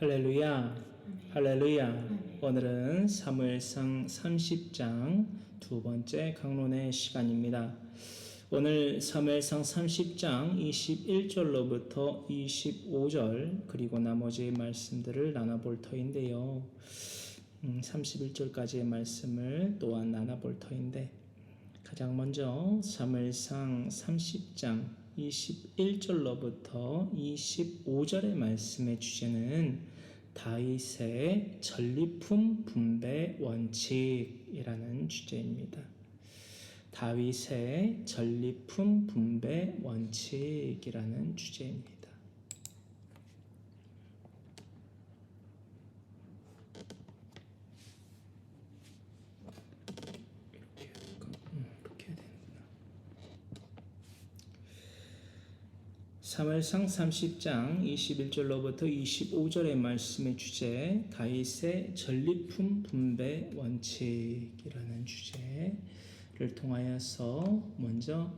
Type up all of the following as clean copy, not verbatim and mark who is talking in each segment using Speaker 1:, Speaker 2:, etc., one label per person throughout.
Speaker 1: 할렐루야, 할렐루야. 오늘은 사무엘상 30장 두 번째 강론의 시간입니다. 오늘 사무엘상 30장 21절로부터 25절 그리고 나머지 말씀들을 나눠볼 터인데요. 31절까지의 말씀을 또한 나눠볼 터인데 가장 먼저 사무엘상 30장 21절로부터 25절의 말씀의 주제는 다윗의 전리품 분배 원칙이라는 주제입니다. 다윗의 전리품 분배 원칙이라는 주제입니다. 사무엘상 30장 21절로부터 25절의 말씀의 주제 다윗의 전리품 분배 원칙이라는 주제를 통하여서 먼저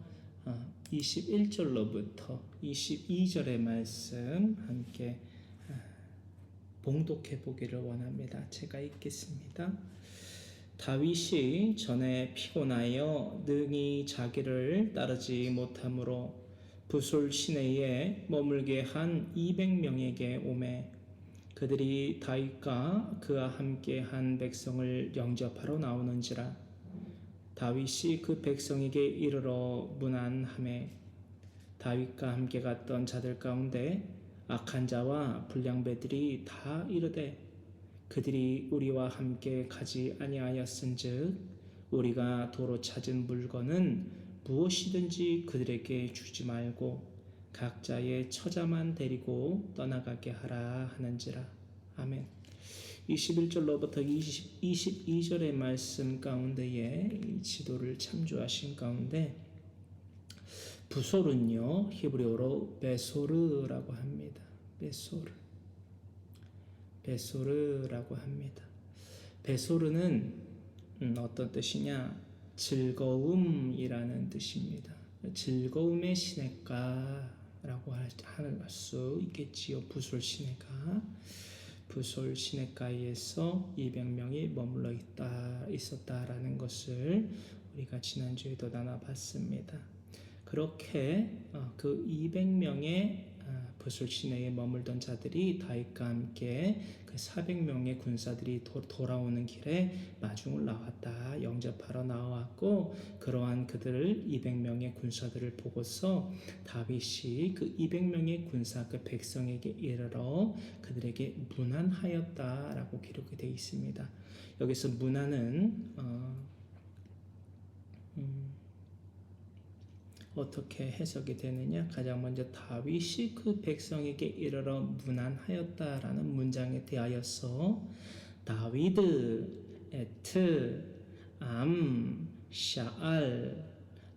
Speaker 1: 21절로부터 22절의 말씀 함께 봉독해 보기를 원합니다. 제가 읽겠습니다. 다윗이 전에 피곤하여 능히 자기를 따르지 못하므로 부솔 시내에 머물게 한 200명에게 오매 그들이 다윗과 그와 함께 한 백성을 영접하러 나오는지라 다윗이 그 백성에게 이르러 문안하매 다윗과 함께 갔던 자들 가운데 악한 자와 불량배들이 다 이르되 그들이 우리와 함께 가지 아니하였은즉 우리가 도로 찾은 물건은 무엇이든지 그들에게 주지 말고 각자의 처자만 데리고 떠나가게 하라 하는지라. 아멘. 21절로부터 22절의 말씀 가운데에 이 지도를 참조하신 가운데 부솔은요 히브리어로 베소르라고 합니다. 베소르라고 합니다. 베소르는 어떤 뜻이냐? 즐거움이라는 뜻입니다. 즐거움의 시냇가라고 할 수 있겠지요. 부솔 시냇가에서 200명이 머물러 있었다라는 것을 우리가 지난주에도 나눠봤습니다. 그렇게 그 200명의 부솔 시내에 머물던 자들이 다윗과 함께 그 400명의 군사들이 돌아오는 길에 마중을 나왔다. 영접하러 나왔고 그러한 그들을 200명의 군사들을 보고서 다윗이 그 200명의 군사 그 백성에게 이르러 그들에게 문안하였다라고 기록이 되어 있습니다. 여기서 문안은 어떻게 해석이 되느냐? 가장 먼저 다윗이 그 백성에게 이르러 문안하였다라는 문장에 대하여서 다위드, 에트, 샤알,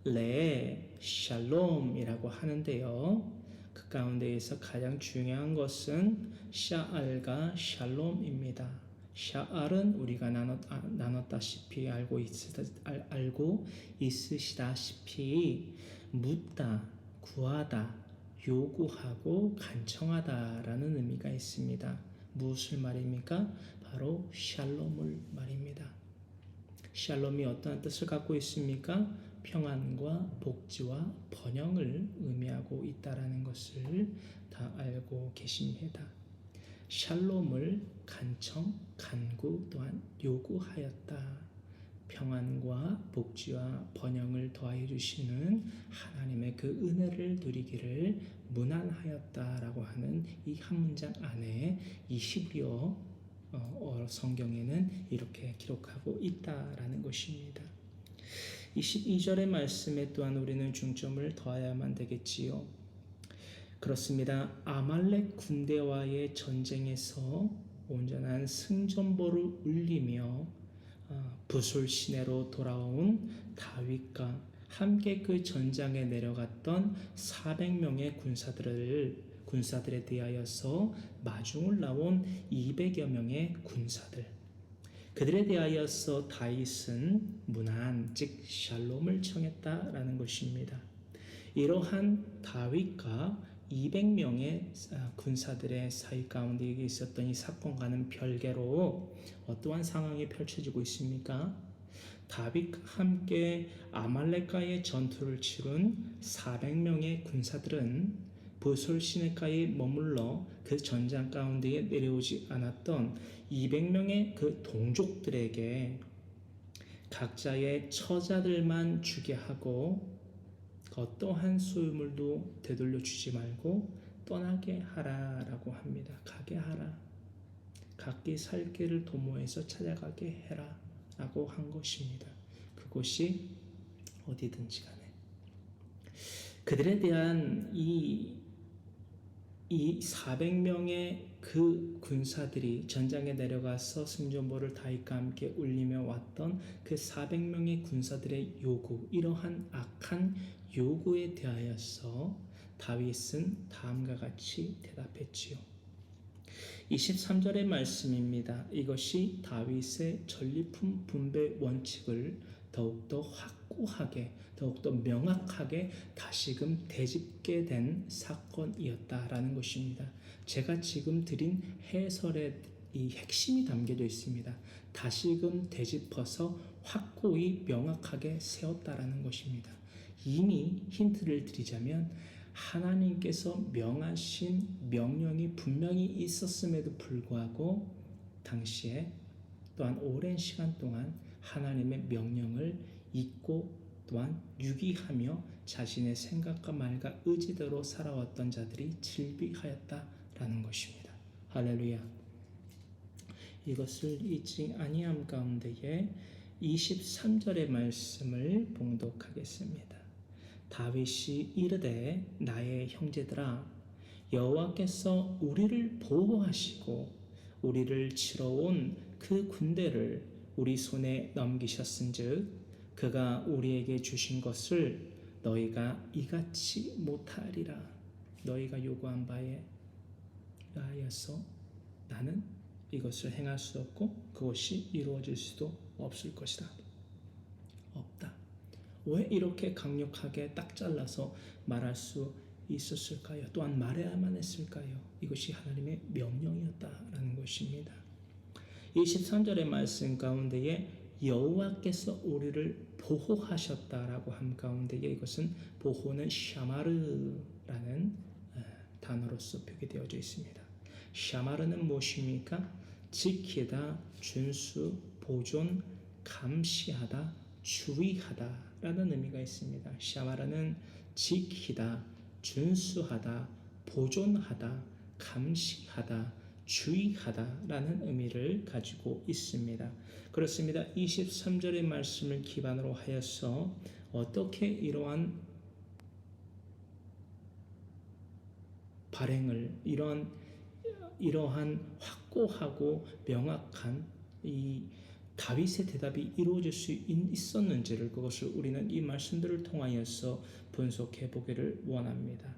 Speaker 1: 레, 샬롬이라고 하는데요. 그 가운데에서 가장 중요한 것은 샤알과 샬롬입니다. 샤알은 우리가 나눴다시피 알고 있으시다시피 묻다, 구하다, 요구하고 간청하다라는 의미가 있습니다. 무엇을 말입니까? 바로 샬롬을 말입니다. 샬롬이 어떠한 뜻을 갖고 있습니까? 평안과 복지와 번영을 의미하고 있다라는 것을 다 알고 계십니다. 샬롬을 간청, 간구 또한 요구하였다. 평안과 복지와 번영을 더하여 주시는 하나님의 그 은혜를 누리기를 문안하였다라고 하는 이 한 문장 안에 이 히브리어 성경에는 이렇게 기록하고 있다라는 것입니다. 22절의 말씀에 또한 우리는 중점을 더해야만 되겠지요. 그렇습니다. 아말렉 군대와의 전쟁에서 온전한 승전보를 울리며 부솔 시내로 돌아온 다윗과 함께 그 전장에 내려갔던 400명의 군사들에 대하여서 마중을 나온 200여 명의 군사들 그들에 대하여서 다윗은 문안 즉 샬롬을 청했다라는 것입니다. 이러한 다윗과 200명의 군사들의 사이 가운데 있었던 이 사건과는 별개로 어떠한 상황이 펼쳐지고 있습니까? 다윗과 함께 아말렉과의 전투를 치룬 400명의 군사들은 보솔 시내가에 머물러 그 전장 가운데에 내려오지 않았던 200명의 그 동족들에게 각자의 처자들만 주게 하고 어떠한 소유물도 되돌려 주지 말고 떠나게 하라라고 합니다. 가게 하라. 각기 살 길을 도모해서 찾아가게 해라 라고 한 것입니다. 그곳이 어디든지 간에 그들에 대한 이 400명의 그 군사들이 전장에 내려가서 승전보를 다윗과 함께 울리며 왔던 그 400명의 군사들의 요구, 이러한 악한 요구에 대하여서 다윗은 다음과 같이 대답했지요. 23절의 말씀입니다. 이것이 다윗의 전리품 분배 원칙을 더욱더 확고하게, 더욱더 명확하게 다시금 되짚게 된 사건이었다라는 것입니다. 제가 지금 드린 해설의 이 핵심이 담겨져 있습니다. 다시금 되짚어서 확고히 명확하게 세웠다라는 것입니다. 이미 힌트를 드리자면 하나님께서 명하신 명령이 분명히 있었음에도 불구하고 당시에 또한 오랜 시간 동안 하나님의 명령을 잊고 또한 유기하며 자신의 생각과 말과 의지대로 살아왔던 자들이 질비하였다라는 것입니다. 할렐루야. 이것을 잊지 아니함 가운데에 23절의 말씀을 봉독하겠습니다. 다윗이 이르되 나의 형제들아 여호와께서 우리를 보호하시고 우리를 치러 온 그 군대를 우리 손에 넘기셨은즉 그가 우리에게 주신 것을 너희가 이같이 못하리라. 너희가 요구한 바에 의하여서 나는 이것을 행할 수 없고 그것이 이루어질 수도 없을 것이다. 없다. 왜 이렇게 강력하게 딱 잘라서 말할 수 있었을까요? 또한 말해야만 했을까요? 이것이 하나님의 명령이었다라는 것입니다. 23절의 말씀 가운데에 여호와께서 우리를 보호하셨다라고 한 가운데에 이것은 보호는 샤마르라는 단어로서 표기되어져 있습니다. 샤마르는 무엇입니까? 지키다, 준수, 보존, 감시하다, 주의하다 라는 의미가 있습니다. 샤마르는 지키다, 준수하다, 보존하다, 감시하다, 주의하다 라는 의미를 가지고 있습니다. 그렇습니다. 23절의 말씀을 기반으로 하여서 어떻게 발행을 이러한 확고하고 명확한 이 다윗의 대답이 이루어질 수 있었는지를 그것을 우리는 이 말씀들을 통하여서 분석해 보기를 원합니다.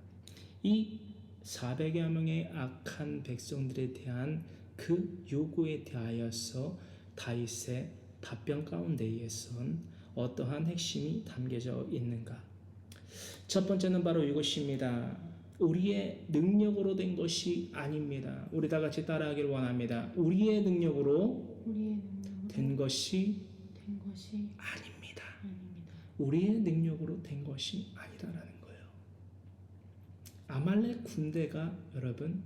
Speaker 1: 이 400여 명의 악한 백성들에 대한 그 요구에 대하여서 다윗의 답변 가운데에선 어떠한 핵심이 담겨져 있는가? 첫 번째는 바로 이것입니다. 우리의 능력으로 된 것이 아닙니다. 우리 다 같이 따라하기를 원합니다. 우리의 능력으로 된 것이 아닙니다. 우리의 능력으로 된 것이 아니다라는 거예요. 아말렉 군대가 여러분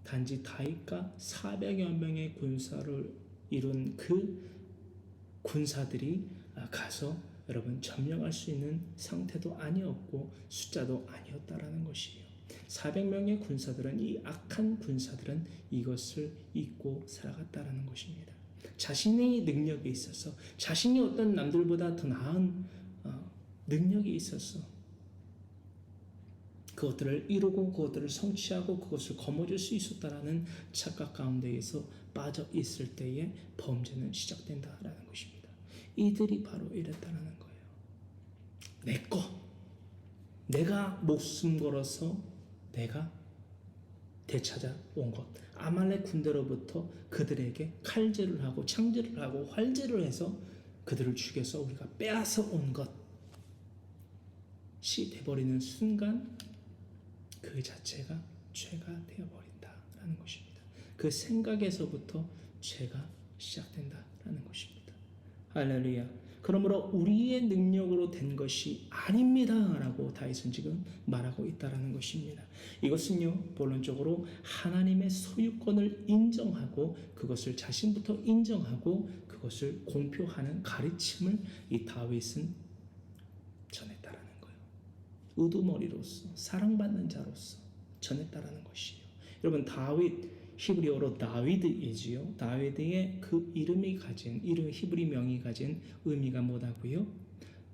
Speaker 1: 단지 다윗과 400여 명의 군사를 이룬 그 군사들이 가서 여러분 점령할 수 있는 상태도 아니었고 숫자도 아니었다라는 것이에요. 400명의 군사들은 이 악한 군사들은 이것을 잊고 살아갔다라는 것입니다. 자신의 능력에 있어서 자신이 어떤 남들보다 더 나은 능력이 있어서 그것들을 이루고 그것들을 성취하고 그것을 거머쥘 수 있었다라는 착각 가운데에서 빠져 있을 때에 범죄는 시작된다라는 것입니다. 이들이 바로 이랬다라는 거예요. 내 거, 내가 목숨 걸어서 내가 되찾아온 것. 아말렉 군대로부터 그들에게 칼질을 하고 창질을 하고 활질을 해서 그들을 죽여서 우리가 빼앗아 온 것이 돼버리는 순간 그 자체가 죄가 되어버린다라는 것입니다. 그 생각에서부터 죄가 시작된다라는 것입니다. 할렐루야. 그러므로 우리의 능력으로 된 것이 아닙니다라고 다윗은 지금 말하고 있다라는 것입니다. 이것은요, 본론적으로 하나님의 소유권을 인정하고 그것을 자신부터 인정하고 그것을 공표하는 가르침을 이 다윗은 전했다라는 거예요. 우두머리로서 사랑받는 자로서 전했다라는 것이에요. 여러분, 다윗 히브리어로 다위드이지요. 다윗의 그 이름이 가진 히브리 명이 가진 의미가 뭐다고요?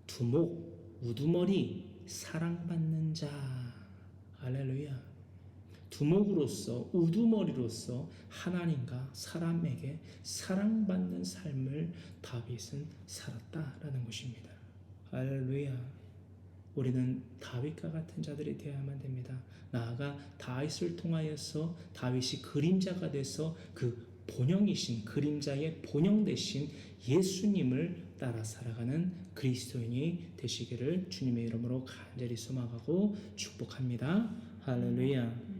Speaker 1: 두목, 우두머리, 사랑받는 자. 할렐루야. 두목으로서 우두머리로서 하나님과 사람에게 사랑받는 삶을 다윗은 살았다라는 것입니다. 할렐루야. 우리는 다윗과 같은 자들이 되어야만 됩니다. 나아가 다윗을 통하여서 다윗이 그림자가 돼서 그 본영이신 그림자의 본영 되신 예수님을 따라 살아가는 그리스도인이 되시기를 주님의 이름으로 간절히 소망하고 축복합니다. 할렐루야.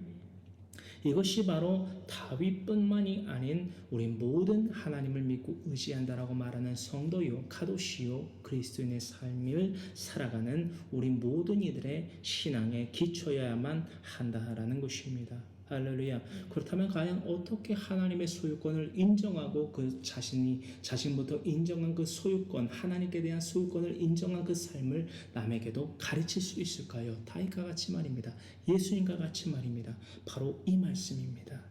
Speaker 1: 이것이 바로 다윗뿐만이 아닌 우리 모든 하나님을 믿고 의지한다라고 말하는 성도요, 카도시요, 그리스도인의 삶을 살아가는 우리 모든 이들의 신앙의 기초여야만 한다라는 것입니다. 할렐루야. 그렇다면 과연 어떻게 하나님의 소유권을 인정하고 그 자신부터 인정한 그 소유권, 하나님께 대한 소유권을 인정한 그 삶을 남에게도 가르칠 수 있을까요? 다윗과 같이 말입니다. 예수님과 같이 말입니다. 바로 이 말씀입니다.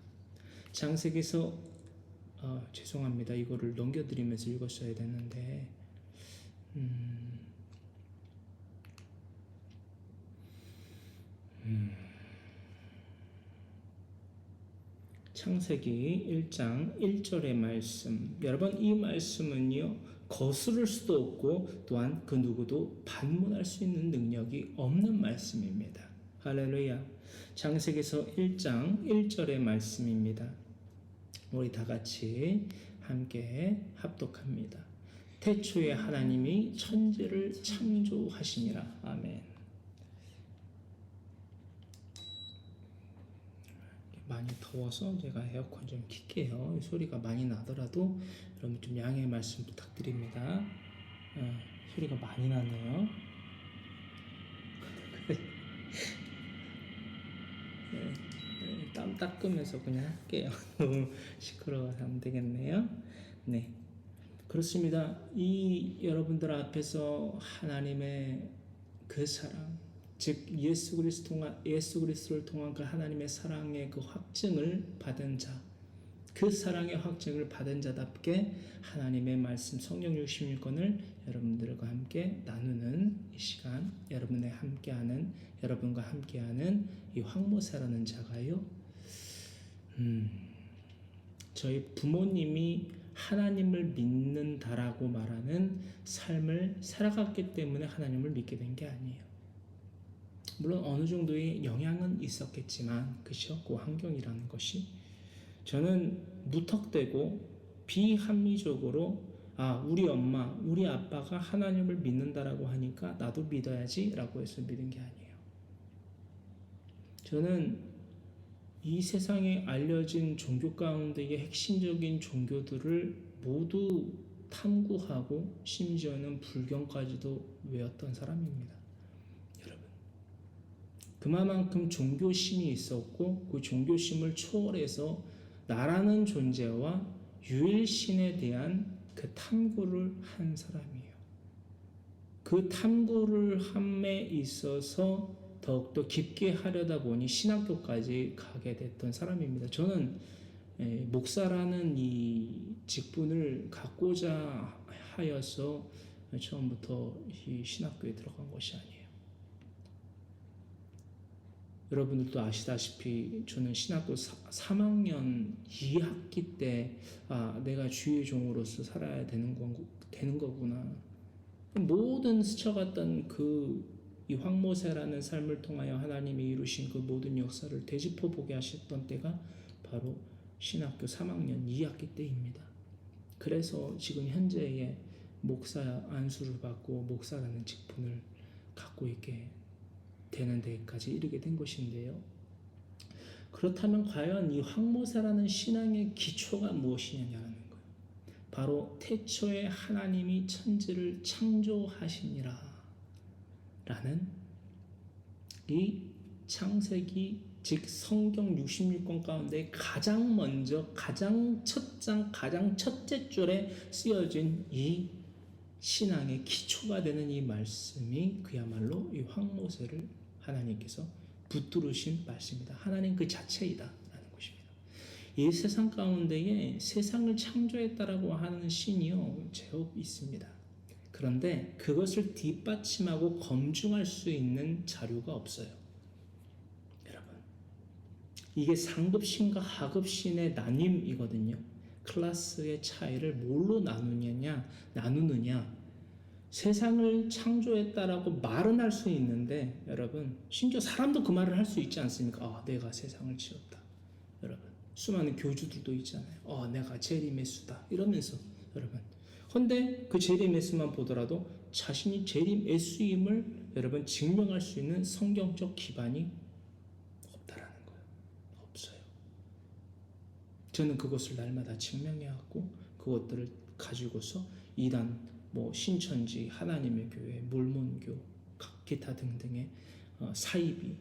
Speaker 1: 창세기에서 죄송합니다. 이거를 넘겨드리면서 읽었어야 되는데 창세기 1장 1절의 말씀. 여러분, 이 말씀은요, 거스를 수도 없고 또한 그 누구도 반문할 수 있는 능력이 없는 말씀입니다. 할렐루야. 창세기에서 1장 1절의 말씀입니다. 우리 다 같이 함께 합독합니다. 태초에 하나님이 천지를 창조하시니라. 아멘. 많이 더워서 제가 에어컨 좀 킬게요. 소리가 많이 나더라도 여러분 좀 양해의 말씀 부탁드립니다. 소리가 많이 나네요. 땀 닦으면서 그냥 할게요. 너무 시끄러워서 안 되겠네요. 네, 그렇습니다. 이 여러분들 앞에서 하나님의 그 사랑, 즉 예수 그리스도를 통한 그 하나님의 사랑의 그 확증을 받은 자, 그 사랑의 확증을 받은 자답게 하나님의 말씀 성령 66권을 여러분들과 함께 나누는 이 시간, 여러분과 함께하는 이 황모사라는 자가요, 저희 부모님이 하나님을 믿는다라고 말하는 삶을 살아갔기 때문에 하나님을 믿게 된 게 아니에요. 물론 어느 정도의 영향은 있었겠지만, 그죠? 그 환경이라는 것이. 저는 무턱대고 비합리적으로 우리 엄마, 우리 아빠가 하나님을 믿는다라고 하니까 나도 믿어야지 라고 해서 믿은 게 아니에요. 저는 이 세상에 알려진 종교 가운데의 핵심적인 종교들을 모두 탐구하고 심지어는 불경까지도 외웠던 사람입니다. 그만큼 종교심이 있었고 그 종교심을 초월해서 나라는 존재와 유일신에 대한 그 탐구를 한 사람이에요. 그 탐구를 함에 있어서 더욱더 깊게 하려다 보니 신학교까지 가게 됐던 사람입니다. 저는 목사라는 이 직분을 갖고자 하여서 처음부터 이 신학교에 들어간 것이 아니에요. 여러분들도 아시다시피 저는 신학교 3학년 2학기 때 내가 주의 종으로서 살아야 되는 거구나. 모든 스쳐갔던 이 황모세라는 삶을 통하여 하나님이 이루신 그 모든 역사를 되짚어보게 하셨던 때가 바로 신학교 3학년 2학기 때입니다. 그래서 지금 현재의 목사 안수를 받고 목사라는 직분을 갖고 있게 되는 데까지 이르게 된 것인데요. 그렇다면 과연 이 황모사라는 신앙의 기초가 무엇이냐는 거예요. 바로 태초에 하나님이 천지를 창조하시니라 라는 이 창세기 즉 성경 66권 가운데 가장 먼저 가장 첫장 가장 첫째 줄에 쓰여진 이 신앙의 기초가 되는 이 말씀이 그야말로 이 황모세를 하나님께서 붙들으신 말씀이다. 하나님 그 자체이다 라는 것입니다. 이 세상 가운데에 세상을 창조했다라고 하는 신이요 제법 있습니다. 그런데 그것을 뒷받침하고 검증할 수 있는 자료가 없어요. 여러분, 이게 상급신과 하급신의 나뉨이거든요. 클래스의 차이를 뭘로 나누느냐? 세상을 창조했다라고 말은 할 수 있는데 여러분, 심지어 사람도 그 말을 할 수 있지 않습니까? 내가 세상을 지었다. 여러분, 수많은 교주들도 있잖아요. 내가 제리메스다 이러면서 여러분. 근데 그 제리메스만 보더라도 자신이 제리메스임을 여러분 증명할 수 있는 성경적 기반이 없다라는 거예요. 없어요. 저는 그것을 날마다 증명해왔고 그것들을 가지고서 이단, 신천지, 하나님의 교회, 몰몬교, 기타 등등의 사이비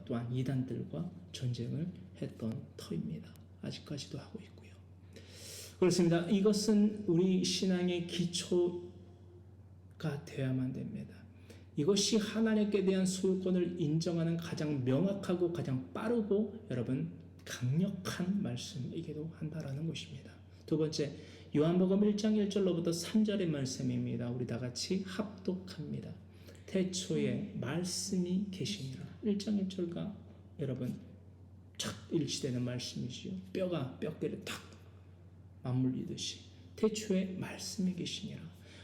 Speaker 1: 또한 이단들과 전쟁을 했던 터입니다. 아직까지도 하고 있고요. 그렇습니다. 이것은 우리 신앙의 기초가 되어야만 됩니다. 이것이 하나님께 대한 소유권을 인정하는 가장 명확하고 가장 빠르고 여러분 강력한 말씀이기도 한다라는 것입니다. 두 번째, 요한복음 1장 1절로부터 3절의 말씀입니다. 우리 다 같이 합독합니다. 태초에 말씀이 계시니라. 1장 1절과 여러분 착 일치되는 말씀이지요. 뼈가 뼈끼를 탁 맞물리듯이 태초에 말씀이 계시니라.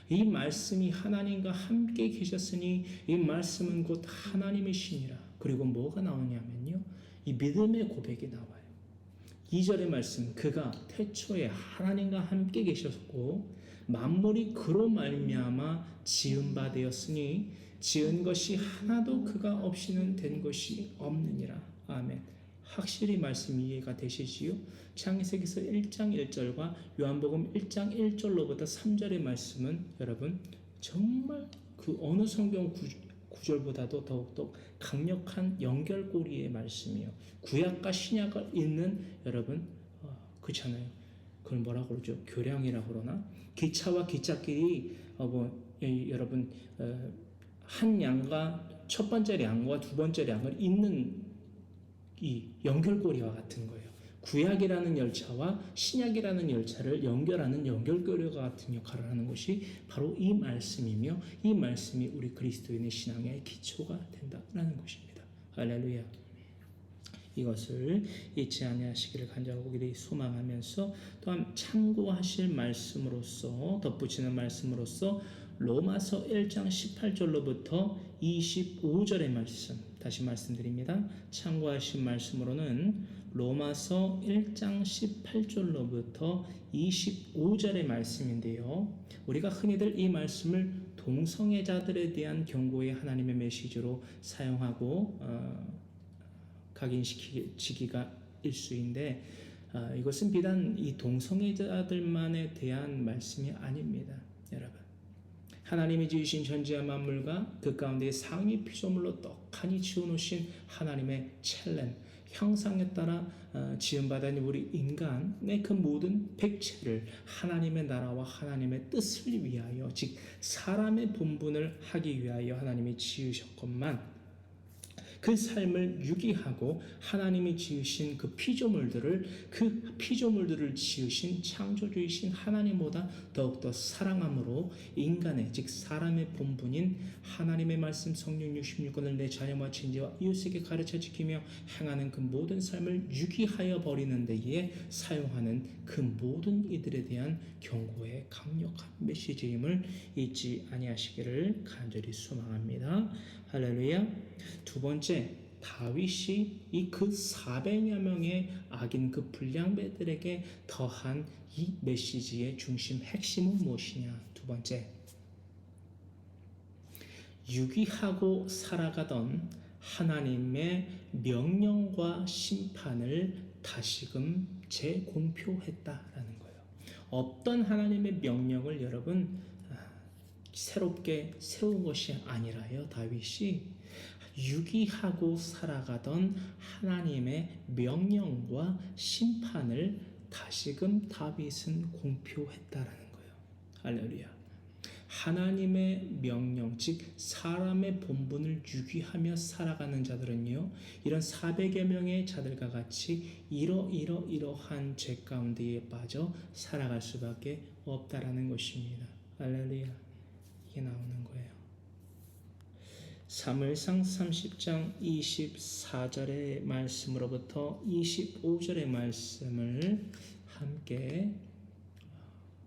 Speaker 1: 이 말씀이 하나님과 함께 계셨으니 이 말씀은 곧 하나님이시니라. 그리고 뭐가 나오냐면요, 이 믿음의 고백이 나와요. 2절의 말씀, 그가 태초에 하나님과 함께 계셨고 만물이 그로 말미암아 지은 바 되었으니 지은 것이 하나도 그가 없이는 된 것이 없느니라. 아멘. 확실히 말씀 이해가 되시지요? 창세기서 1장 1절과 요한복음 1장 1절로부터 3절의 말씀은 여러분 정말 그 어느 성경 구절보다도 더욱더 강력한 연결고리의 말씀이요. 구약과 신약을 읽는 여러분 그렇잖아요. 그걸 뭐라고 그러죠? 교량이라고 그러나? 기차와 기찻길이 여러분 한 양과 첫 번째 양과 두 번째 양을 잇는 이 연결고리와 같은 거예요. 구약이라는 열차와 신약이라는 열차를 연결하는 연결고리와 같은 역할을 하는 것이 바로 이 말씀이며 이 말씀이 우리 그리스도인의 신앙의 기초가 된다라는 것입니다. 할렐루야. 이것을 잊지 아니하시기를 간절하고 소망하면서 또한 참고하실 말씀으로서 덧붙이는 말씀으로서 로마서 1장 18절로부터 25절의 말씀 다시 말씀드립니다. 참고하신 말씀으로는 로마서 1장 18절로부터 25절의 말씀인데요. 우리가 흔히들 이 말씀을 동성애자들에 대한 경고의 하나님의 메시지로 사용하고 각인시키기가 일수인데 이것은 비단 이 동성애자들만에 대한 말씀이 아닙니다. 여러분, 하나님이 지으신 전지와 만물과 그 가운데 상위 피조물로 떡하니 지어놓으신 하나님의 첼렘 형상에 따라 지음받은 우리 인간의 그 모든 백체를 하나님의 나라와 하나님의 뜻을 위하여 즉 사람의 본분을 하기 위하여 하나님이 지으셨건만 그 삶을 유기하고 하나님이 지으신 그 피조물들을 지으신 창조주이신 하나님보다 더욱더 사랑함으로 인간의 즉 사람의 본분인 하나님의 말씀 성령 66권을 내 자녀와 친지와 이웃에게 가르쳐 지키며 행하는 그 모든 삶을 유기하여 버리는 데에 사용하는 그 모든 이들에 대한 경고의 강력한 메시지임을 잊지 아니하시기를 간절히 소망합니다. 할렐루야. 두 번째, 다윗이 이 그 400여 명의 악인 그 불량배들에게 더한 이 메시지의 중심 핵심은 무엇이냐? 두 번째, 유기하고 살아가던 하나님의 명령과 심판을 다시금 재공표했다라는 거예요. 어떤 하나님의 명령을 여러분 새롭게 세운 것이 아니라요. 다윗이 유기하고 살아가던 하나님의 명령과 심판을 다시금 다윗은 공표했다라는 거예요. 할렐루야. 하나님의 명령, 즉 사람의 본분을 유기하며 살아가는 자들은요, 이런 400여 명의 자들과 같이 이러한 죄 가운데에 빠져 살아갈 수밖에 없다라는 것입니다. 할렐루야. 이게 나오는 거예요. 사무엘상 30장 24절의 말씀으로부터 25절의 말씀을 함께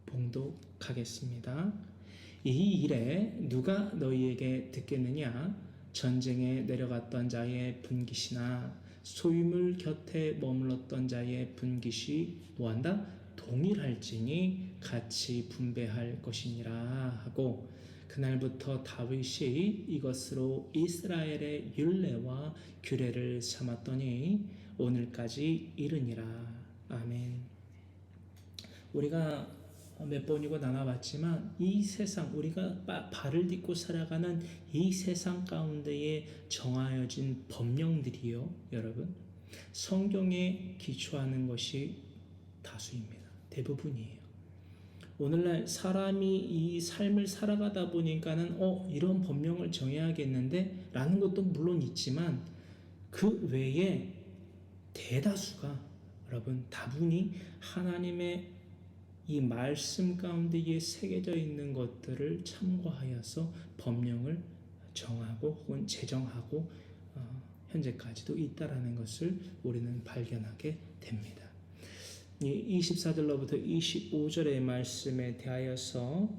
Speaker 1: 봉독하겠습니다. 이 일에 누가 너희에게 듣겠느냐? 전쟁에 내려갔던 자의 분깃이나 소유물 곁에 머물렀던 자의 분깃이 뭐한다? 동일할지니 같이 분배할 것이니라 하고, 그날부터 다윗이 이것으로 이스라엘의 율례와 규례를 삼았더니 오늘까지 이르니라. 아멘. 우리가 몇 번이고 나눠봤지만 이 세상, 우리가 발을 딛고 살아가는 이 세상 가운데에 정하여진 법령들이요, 여러분, 성경에 기초하는 것이 다수입니다. 대부분이에요. 오늘날 사람이 이 삶을 살아가다 보니까는 이런 법령을 정해야겠는데 라는 것도 물론 있지만, 그 외에 대다수가 여러분 다분히 하나님의 이 말씀 가운데에 새겨져 있는 것들을 참고하여서 법령을 정하고 혹은 제정하고 현재까지도 있다라는 것을 우리는 발견하게 됩니다. 24절로부터 25절의 말씀에 대하여서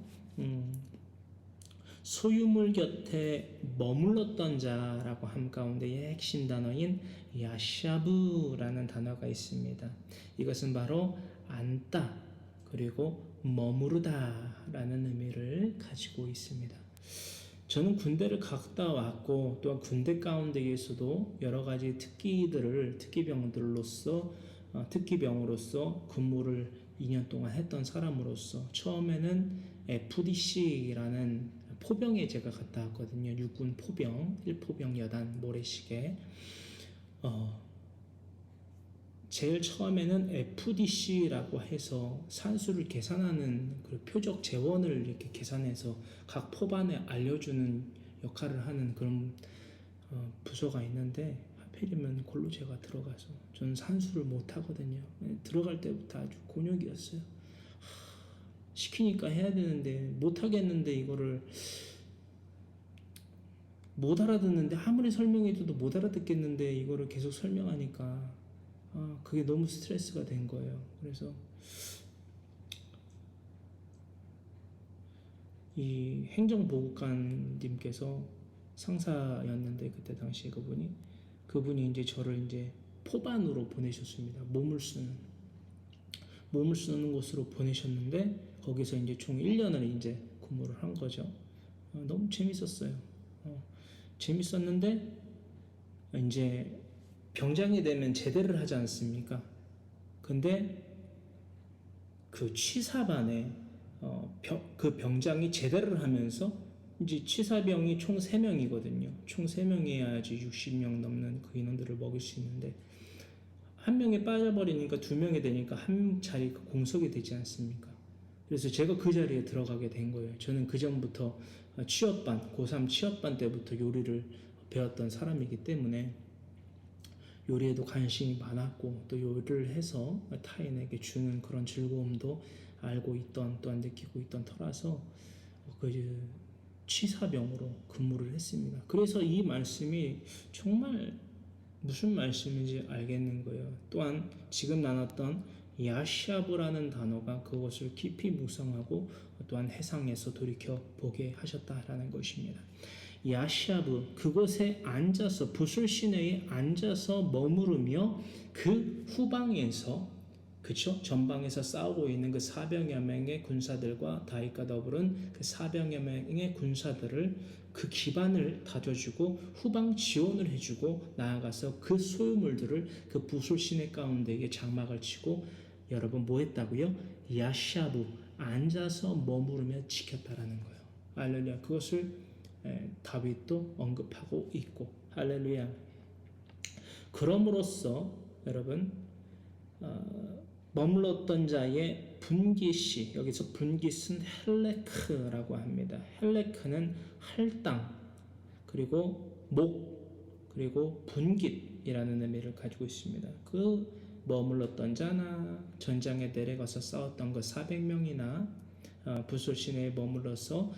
Speaker 1: 소유물 곁에 머물렀던 자라고 함 가운데의 핵심 단어인 야샤브라는 단어가 있습니다. 이것은 바로 앉다 그리고 머무르다라는 의미를 가지고 있습니다. 저는 군대를 갔다 왔고, 또한 군대 가운데에서도 여러 가지 특기병으로서 근무를 2년 동안 했던 사람으로서 처음에는 FDC라는 포병에 제가 갔다 왔거든요. 육군 포병 1포병 여단 모래시계. 제일 처음에는 FDC라고 해서 산수를 계산하는 그 표적 재원을 이렇게 계산해서 각 포반에 알려주는 역할을 하는 그런 부서가 있는데, 하필이면 골로 제가 들어가서 저는 산수를 못 하거든요. 들어갈 때부터 아주 곤욕이었어요. 시키니까 해야 되는데 못 하겠는데, 이거를 못 알아듣는데, 아무리 설명해줘도 못 알아듣겠는데 이거를 계속 설명하니까 그게 너무 스트레스가 된 거예요. 그래서 이 행정보급관님께서 상사였는데, 그때 당시 그분이 이제 저를 이제 포반으로 보내셨습니다. 몸을 쓰는 곳으로 보내셨는데, 거기서 이제 총 1년을 이제 근무를 한 거죠. 너무 재밌었어요. 재밌었는데 이제 병장이 되면 제대를 하지 않습니까? 근데 그 취사반에 그 병장이 제대를 하면서 이제 취사병이 총 3명이거든요. 총 3명이어야지 60명 넘는 그 인원들을 먹일 수 있는데, 한 명이 빠져버리니까 2명이 되니까 한 자리가 공석이 되지 않습니까? 그래서 제가 그 자리에 들어가게 된 거예요. 저는 그 전부터 고3 취업반 때부터 요리를 배웠던 사람이기 때문에 요리에도 관심이 많았고, 또 요리를 해서 타인에게 주는 그런 즐거움도 알고 있던, 또한 느끼고 있던 터라서 그 취사병으로 근무를 했습니다. 그래서 이 말씀이 정말 무슨 말씀인지 알겠는 거예요. 또한 지금 나눴던 야샤브라는 단어가 그것을 깊이 묵상하고 또한 해상에서 돌이켜 보게 하셨다라는 것입니다. 야샤브, 그곳에 앉아서, 부술 시내에 앉아서 머무르며 그 후방에서 그쵸? 전방에서 싸우고 있는 그 400여 명의 군사들과 다윗과 더불은 그 400여 명의 군사들을 그 기반을 다져주고 후방 지원을 해주고 나아가서 그 소유물들을 그 부술 시내 가운데에 장막을 치고 여러분 뭐 했다고요? 야샤부 앉아서 머무르며 지켰다라는 거예요. 할렐루야. 그것을 다윗도 언급하고 있고 할렐루야. 그럼으로써 여러분 머물렀던 자의 분깃이 여기서 분깃은 헬레크라고 합니다. 헬레크는 할당 그리고 목 그리고 분깃이라는 의미를 가지고 있습니다. 그 머물렀던 자나 전장에 내려가서 싸웠던 그 400명이나 부술 시내에 머물러서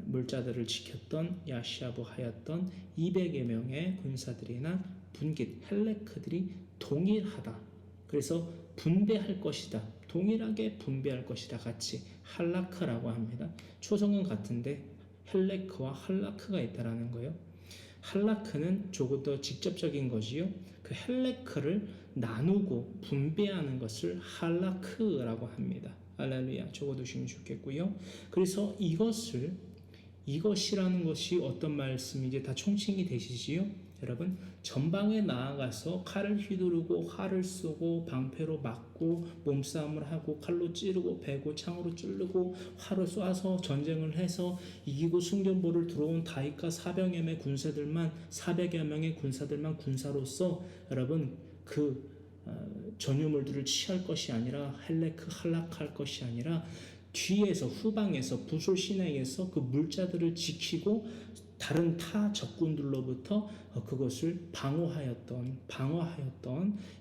Speaker 1: 물자들을 지켰던 야시아부 하였던 200여 명의 군사들이나 분깃 헬레크들이 동일하다. 그래서 분배할 것이다. 동일하게 분배할 것이다. 같이 할라크라고 합니다. 초성은 같은데 헬레크와 할라크가 있다라는 거예요. 할라크는 조금 더 직접적인 것이요. 그 헬레크를 나누고 분배하는 것을 할라크라고 합니다. 할렐루야. 적어두시면 좋겠고요. 그래서 이것이라는 것이 어떤 말씀인지 다 총칭이 되시지요? 여러분 전방에 나아가서 칼을 휘두르고 활을 쏘고 방패로 막고 몸싸움을 하고 칼로 찌르고 베고 창으로 찌르고 활을 쏴서 전쟁을 해서 이기고 승전보를 들어온 다윗과 400여 명의 군사들만 군사로서 여러분 그 전유물들을 취할 것이 아니라 헬레크 할락할 것이 아니라 뒤에서 후방에서 부술 시내에서 그 물자들을 지키고 다른 타 적군들로부터 그것을 방어하였던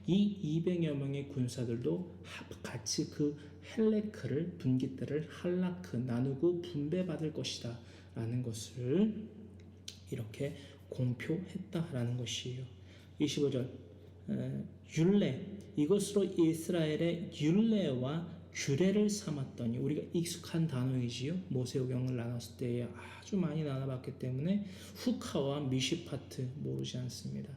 Speaker 1: 이 200여 명의 군사들도 같이 그 헬레크를 분깃들을 할라크 나누고 분배받을 것이다 라는 것을 이렇게 공표했다라는 것이에요. 25절 율례 이것으로 이스라엘의 율례와 규례를 삼았더니 우리가 익숙한 단어이지요. 모세오경을 나눴을 때 아주 많이 나눠봤기 때문에 후카와 미시파트 모르지 않습니다.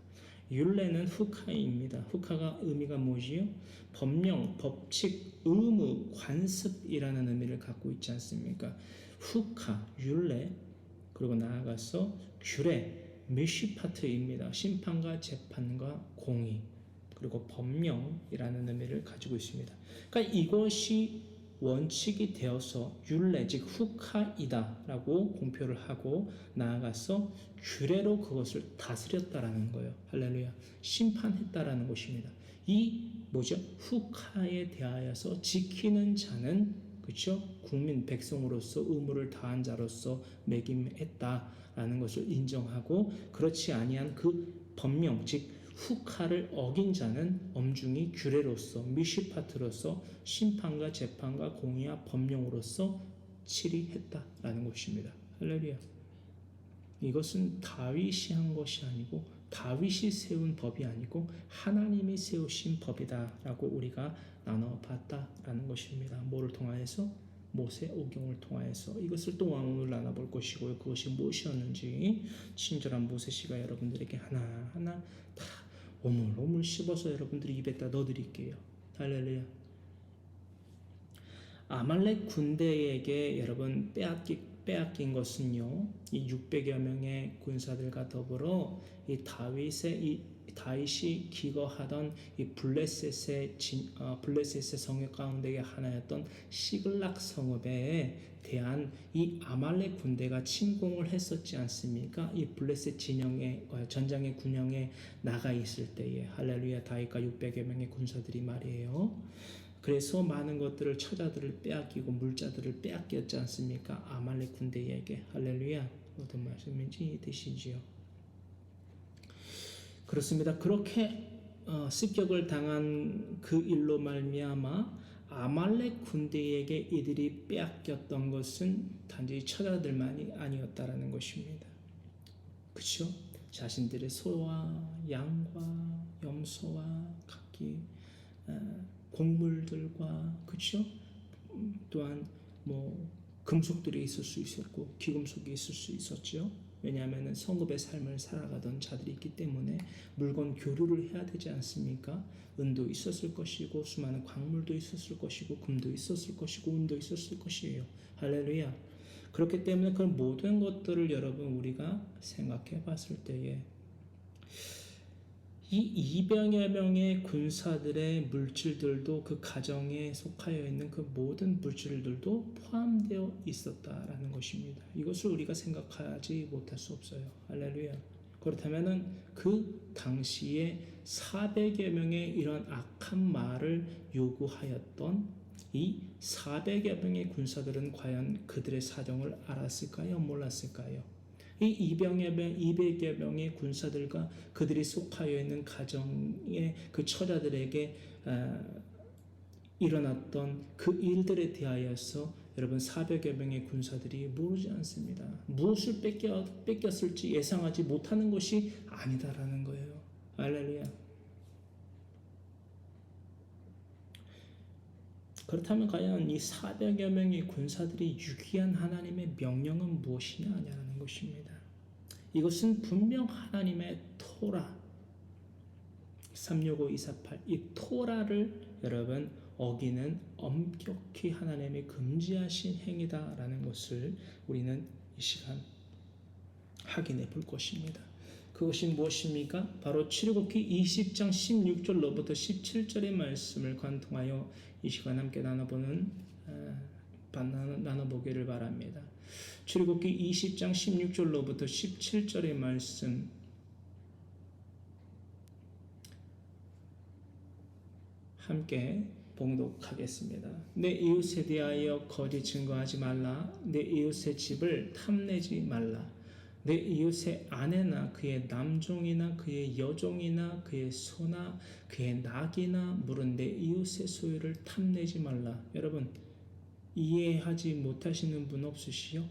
Speaker 1: 율례는 후카입니다. 후카가 의미가 뭐지요? 법령, 법칙, 의무, 관습이라는 의미를 갖고 있지 않습니까? 후카, 율례 그리고 나아가서 규례, 미시파트입니다. 심판과 재판과 공의 그리고 법령이라는 의미를 가지고 있습니다. 그러니까 이것이 원칙이 되어서 율례 즉 후카이다라고 공표를 하고 나아가서 규례로 그것을 다스렸다라는 거예요. 할렐루야. 심판했다라는 것입니다. 이 뭐죠? 후카에 대하여서 지키는 자는 그렇죠? 국민 백성으로서 의무를 다한 자로서 매김했다라는 것을 인정하고 그렇지 아니한 그 법령 즉 후카를 어긴 자는 엄중히 규례로서 미시파트로서 심판과 재판과 공의와 법령으로서 치리했다라는 것입니다. 할렐루야. 이것은 다윗이 한 것이 아니고 다윗이 세운 법이 아니고 하나님이 세우신 법이다라고 우리가 나눠봤다라는 것입니다. 뭐를 통하여서? 모세오경을 통하여서 이것을 또 오늘 나눠볼 것이고요. 그것이 무엇이었는지 친절한 모세씨가 여러분들에게 하나하나 다 오물오물 씹어서 여러분들이 입에다 넣어드릴게요. 할렐루야. 아말렉 군대에게 여러분 빼앗긴 것은요. 이 600여 명의 군사들과 더불어 이 다윗이 기거하던 이 블레셋의 성읍 가운데의 하나였던 시글락 성읍에 대한 이 아말렉 군대가 침공을 했었지 않습니까? 이 블레셋 전장의 군영에 나가 있을 때에 할렐루야 다윗과 600여 명의 군사들이 말이에요. 그래서 많은 것들을 처자들을 빼앗기고 물자들을 빼앗겼지 않습니까? 아말렉 군대에게 할렐루야 어떤 말씀인지 되시지요? 그렇습니다. 그렇게 습격을 당한 그 일로 말미암아 아말렉 군대에게 이들이 빼앗겼던 것은 단지 처자들만이 아니었다라는 것입니다. 그렇죠? 자신들의 소와 양과 염소와 각기 곡물들과 그렇죠? 또한 뭐 금속들이 있을 수 있었고 귀금속이 있을 수 있었죠. 왜냐하면 성급의 삶을 살아가던 자들이 있기 때문에 물건 교류를 해야 되지 않습니까? 은도 있었을 것이고 수많은 광물도 있었을 것이고 금도 있었을 것이고 은도 있었을 것이에요. 할렐루야. 그렇기 때문에 그 모든 것들을 여러분 우리가 생각해 봤을 때에 이 200여 명의 군사들의 물질들도 그 가정에 속하여 있는 그 모든 물질들도 포함되어 있었다라는 것입니다. 이것을 우리가 생각하지 못할 수 없어요. 할렐루야. 그렇다면은 그 당시에 400여 명의 이런 악한 말을 요구하였던 이 400여 명의 군사들은 과연 그들의 사정을 알았을까요? 몰랐을까요? 이 200여 명의 군사들과 그들이 속하여 있는 가정의 그 처자들에게 일어났던 그 일들에 대하여서 여러분 400여 명의 군사들이 모르지 않습니다. 무엇을 뺏겼을지 예상하지 못하는 것이 아니다라는 거예요. 할렐루야. 그렇다면 과연 이 400여 명의 군사들이 유기한 하나님의 명령은 무엇이냐라는 것입니다. 이것은 분명 하나님의 토라 365248 이 토라를 여러분 어기는 엄격히 하나님이 금지하신 행위다라는 것을 우리는 이 시간 확인해 볼 것입니다. 그것이 무엇입니까? 바로 출애굽기 20장 16절로부터 17절의 말씀을 관통하여 이 시간 함께 나눠보기를 바랍니다. 출애굽기 20장 16절로부터 17절의 말씀 함께 봉독하겠습니다. 내 이웃에 대하여 거짓 증거하지 말라. 내 이웃의 집을 탐내지 말라. 내 이웃의 아내나 그의 남종이나 그의 여종이나 그의 소나 그의 낙이나 물은 내 이웃의 소유를 탐내지 말라. 여러분 이해하지 못하시는 분 없으시요?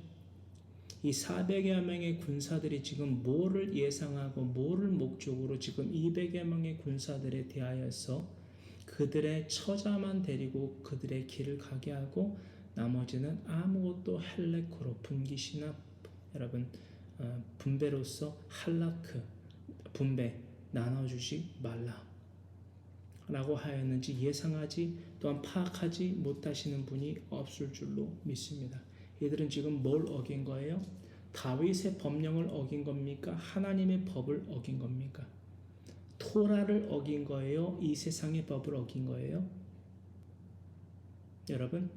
Speaker 1: 이 400여 명의 군사들이 지금 뭐를 예상하고 뭐를 목적으로 지금 200여 명의 군사들에 대하여서 그들의 처자만 데리고 그들의 길을 가게 하고 나머지는 아무것도 헬레코로 분깃이나 여러분 분배로서 할라크 분배 나눠주지 말라 라고 하였는지 예상하지 또한 파악하지 못하시는 분이 없을 줄로 믿습니다. 이들은 지금 뭘 어긴 거예요? 다윗의 법령을 어긴 겁니까? 하나님의 법을 어긴 겁니까? 토라를 어긴 거예요? 이 세상의 법을 어긴 거예요? 여러분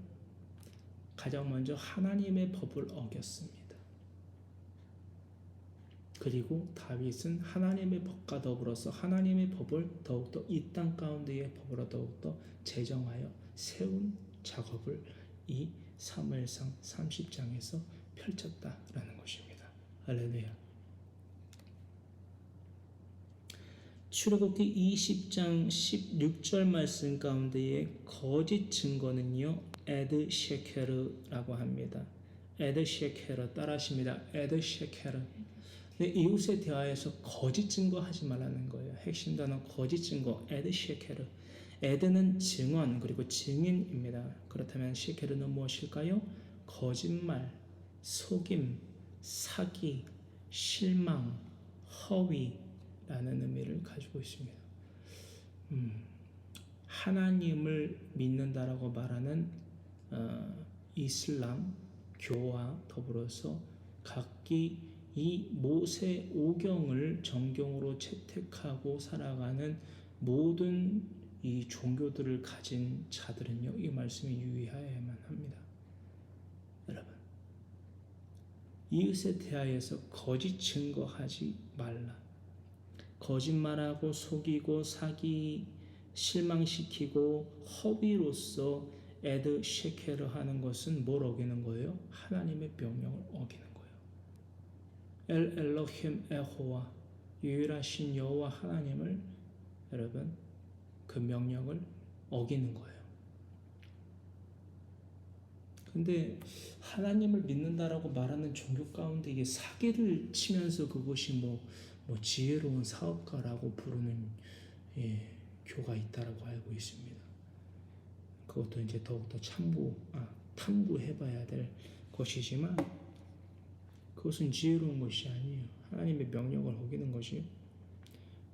Speaker 1: 가장 먼저 하나님의 법을 어겼습니다. 그리고 다윗은 하나님의 법과 더불어서 하나님의 법을 더욱더 이 땅 가운데의 법으로 더욱더 제정하여 세운 작업을 이 사무엘상 30장에서 펼쳤다라는 것입니다. 할렐루야. 출애굽기 20장 16절 말씀 가운데의 거짓 증거는요 에드 셰케르라고 합니다. 에드 셰케르 따라하십니다. 에드 셰케르. 내 이웃에 대하여서 거짓 증거하지 말라는 거예요. 핵심 단어 거짓 증거 에드 셰케르. 에드는 증언 그리고 증인입니다. 그렇다면 셰케르는 무엇일까요? 거짓말, 속임, 사기, 실망, 허위라는 의미를 가지고 있습니다. 하나님을 믿는다라고 말하는 이슬람 교와 더불어서 각기 이 모세 오경을 정경으로 채택하고 살아가는 모든 이 종교들을 가진 자들은요 이 말씀이 유의해야만 합니다. 여러분 이웃에 대하여서 거짓 증거하지 말라. 거짓말하고 속이고 사기 실망시키고 허위로서 에드 셰케르 하는 것은 뭘 어기는 거예요? 하나님의 명령을 어기는 거예요. 엘 엘로힘 에호와 유일하신 여호와 하나님을 여러분 그 명령을 어기는 거예요. 근데 하나님을 믿는다라고 말하는 종교 가운데 이게 사기를 치면서 그것이 뭐 지혜로운 사업가라고 부르는 교가 있다라고 알고 있습니다. 그것도 이제 더욱더 탐구해봐야 될 것이지만 그것은 지혜로운 것이 아니에요. 하나님의 명령을 어기는 것이요.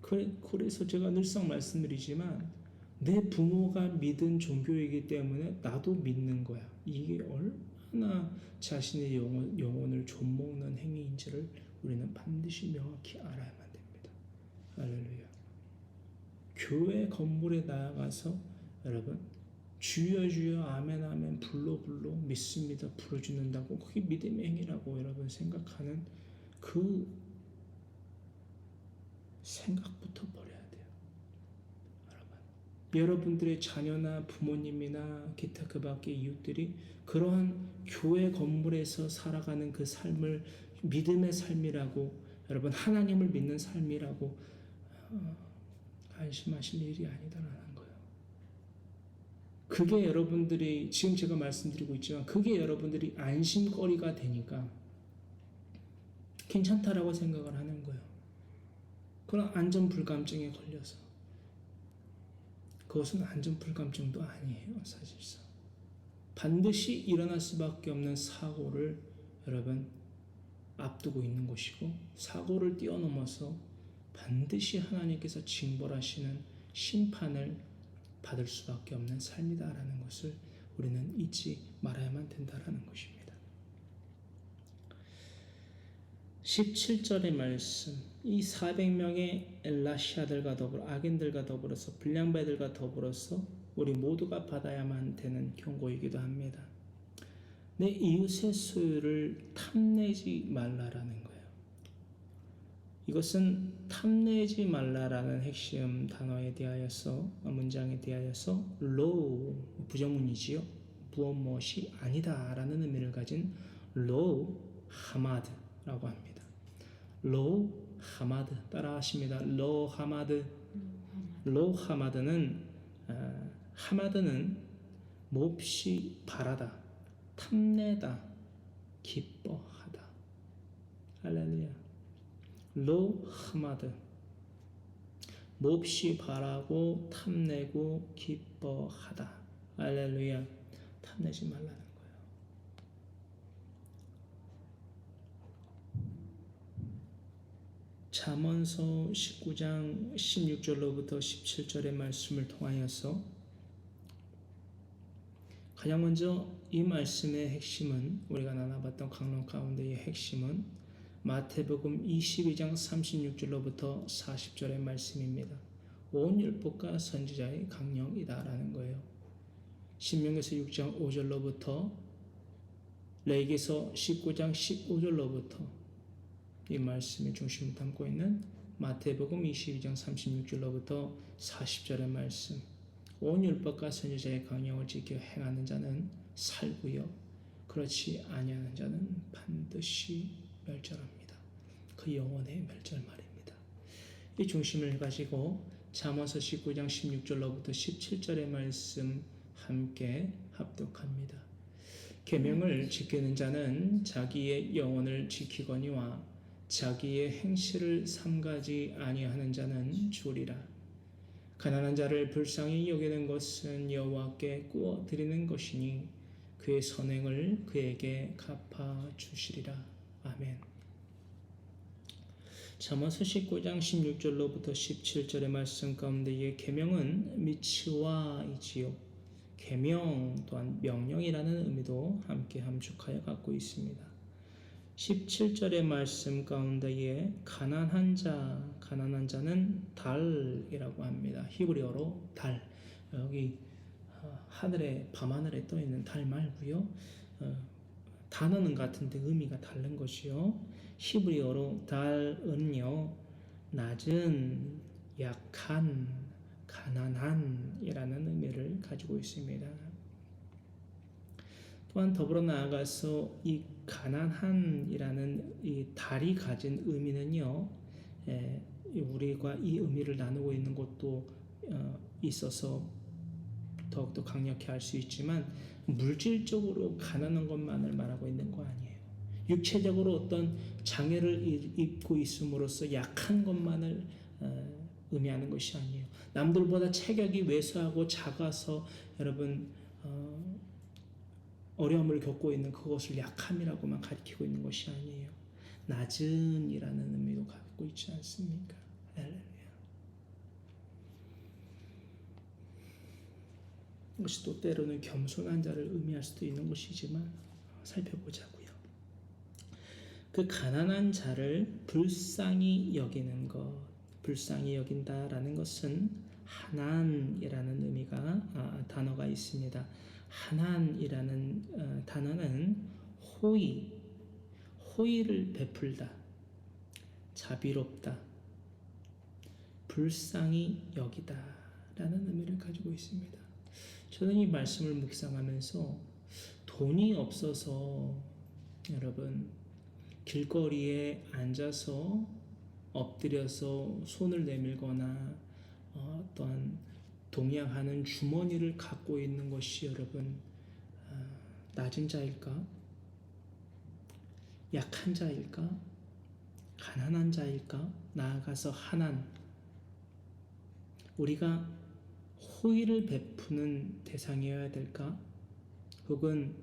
Speaker 1: 그래서 제가 늘상 말씀드리지만 내 부모가 믿은 종교이기 때문에 나도 믿는 거야. 이게 얼마나 자신의 영혼을 좀먹는 행위인지를 우리는 반드시 명확히 알아야만 됩니다. 할렐루야. 교회 건물에 나아가서 여러분 주여 주여 아멘 아멘 불러 믿습니다 부르짖는다고 그게 믿음의 행위라고 여러분 생각하는 그 생각부터 버려야 돼요. 여러분들의 자녀나 부모님이나 기타 그 밖의 이웃들이 그러한 교회 건물에서 살아가는 그 삶을 믿음의 삶이라고 여러분 하나님을 믿는 삶이라고 안심하실 일이 아니다라는 거예요. 그게 여러분들이 지금 제가 말씀드리고 있지만 그게 여러분들이 안심거리가 되니까 괜찮다라고 생각을 하는 거예요. 그런 안전불감증에 걸려서 그것은 안전불감증도 아니에요. 사실상 반드시 일어날 수밖에 없는 사고를 여러분 앞두고 있는 것이고 사고를 뛰어넘어서 반드시 하나님께서 징벌하시는 심판을 받을 수밖에 없는 삶이다라는 것을 우리는 잊지 말아야만 된다라는 것입니다. 17절의 말씀, 이 400명의 엘라시아들과 더불어 악인들과 더불어서 불량배들과 더불어서 우리 모두가 받아야만 되는 경고이기도 합니다. 내 이웃의 소유를 탐내지 말라라는 거예요. 이것은 탐내지 말라라는 핵심 단어에 대하여서 문장에 대하여서 low 부정문이지요. 무엇이 아니다라는 의미를 가진 low 하마드라고 합니다. low 하마드 따라하십니다. low 하마드. low 하마드는 하마드는 몹시 바라다, 탐내다, 기뻐하다. 할렐루야. 로 하마드 몹시 바라고 탐내고 기뻐하다. 할렐루야. 탐내지 말라는 거예요. 잠언서 19장 16절로부터 17절의 말씀을 통하여서 가장 먼저 이 말씀의 핵심은 우리가 나눠봤던 강론 가운데의 핵심은 마태복음 22장 36절로부터 40절의 말씀입니다. 온 율법과 선지자의 강령이다라는 거예요. 신명기서 6장 5절로부터 레위기서 19장 15절로부터 이 말씀의 중심을 담고 있는 마태복음 22장 36절로부터 40절의 말씀. 온 율법과 선지자의 강령을 지켜 행하는 자는 살고요, 그렇지 아니하는 자는 반드시 멸절합니다. 그 영혼의 멸절 말입니다. 이 중심을 가지고 잠언서 19장 16절로부터 17절의 말씀 함께 합독합니다. 계명을 지키는 자는 자기의 영혼을 지키거니와 자기의 행실을 삼가지 아니하는 자는 주리라. 가난한 자를 불쌍히 여기는 것은 여호와께 꾸어 드리는 것이니 그의 선행을 그에게 갚아 주시리라. 아멘. 잠언서 19장 16절로부터 17절의 말씀 가운데의 계명은 미츠와이지요. 계명 또한 명령이라는 의미도 함께 함축하여 갖고 있습니다. 17절의 말씀 가운데에 가난한 자는 달이라고 합니다. 히브리어로 달. 여기 하늘에 밤하늘에 떠 있는 달 말고요. 단어는 같은데 의미가 다른 것이요. 히브리어로 달은요, 낮은, 약한, 가난한이라는 의미를 가지고 있습니다. 또한 더불어 나아가서 이 가난한이라는 이 달이 가진 의미는요, 우리가 이 의미를 나누고 있는 것도 있어서 더욱더 강력히 알 수 있지만 물질적으로 가난한 것만을 말하고 있는 거 아니에요. 육체적으로 어떤 장애를 입고 있음으로써 약한 것만을 의미하는 것이 아니에요. 남들보다 체격이 왜소하고 작아서 여러분 어려움을 겪고 있는 그것을 약함이라고만 가리키고 있는 것이 아니에요. 낮은이라는 의미도 갖고 있지 않습니까? 할렐루야. 이것이 또 때로는 겸손한 자를 의미할 수도 있는 것이지만 살펴보자고요. 그 가난한 자를 불쌍히 여기는 것, 불쌍히 여긴다라는 것은 하난이라는 의미가 단어가 있습니다. 하난이라는 단어는 호의를 베풀다, 자비롭다, 불쌍히 여기다라는 의미를 가지고 있습니다. 저는 이 말씀을 묵상하면서 돈이 없어서 여러분 길거리에 앉아서 엎드려서 손을 내밀거나 어떤 동양하는 주머니를 갖고 있는 것이 여러분 낮은 자일까? 약한 자일까? 가난한 자일까? 나아가서 우리가 호의를 베푸는 대상이어야 될까? 혹은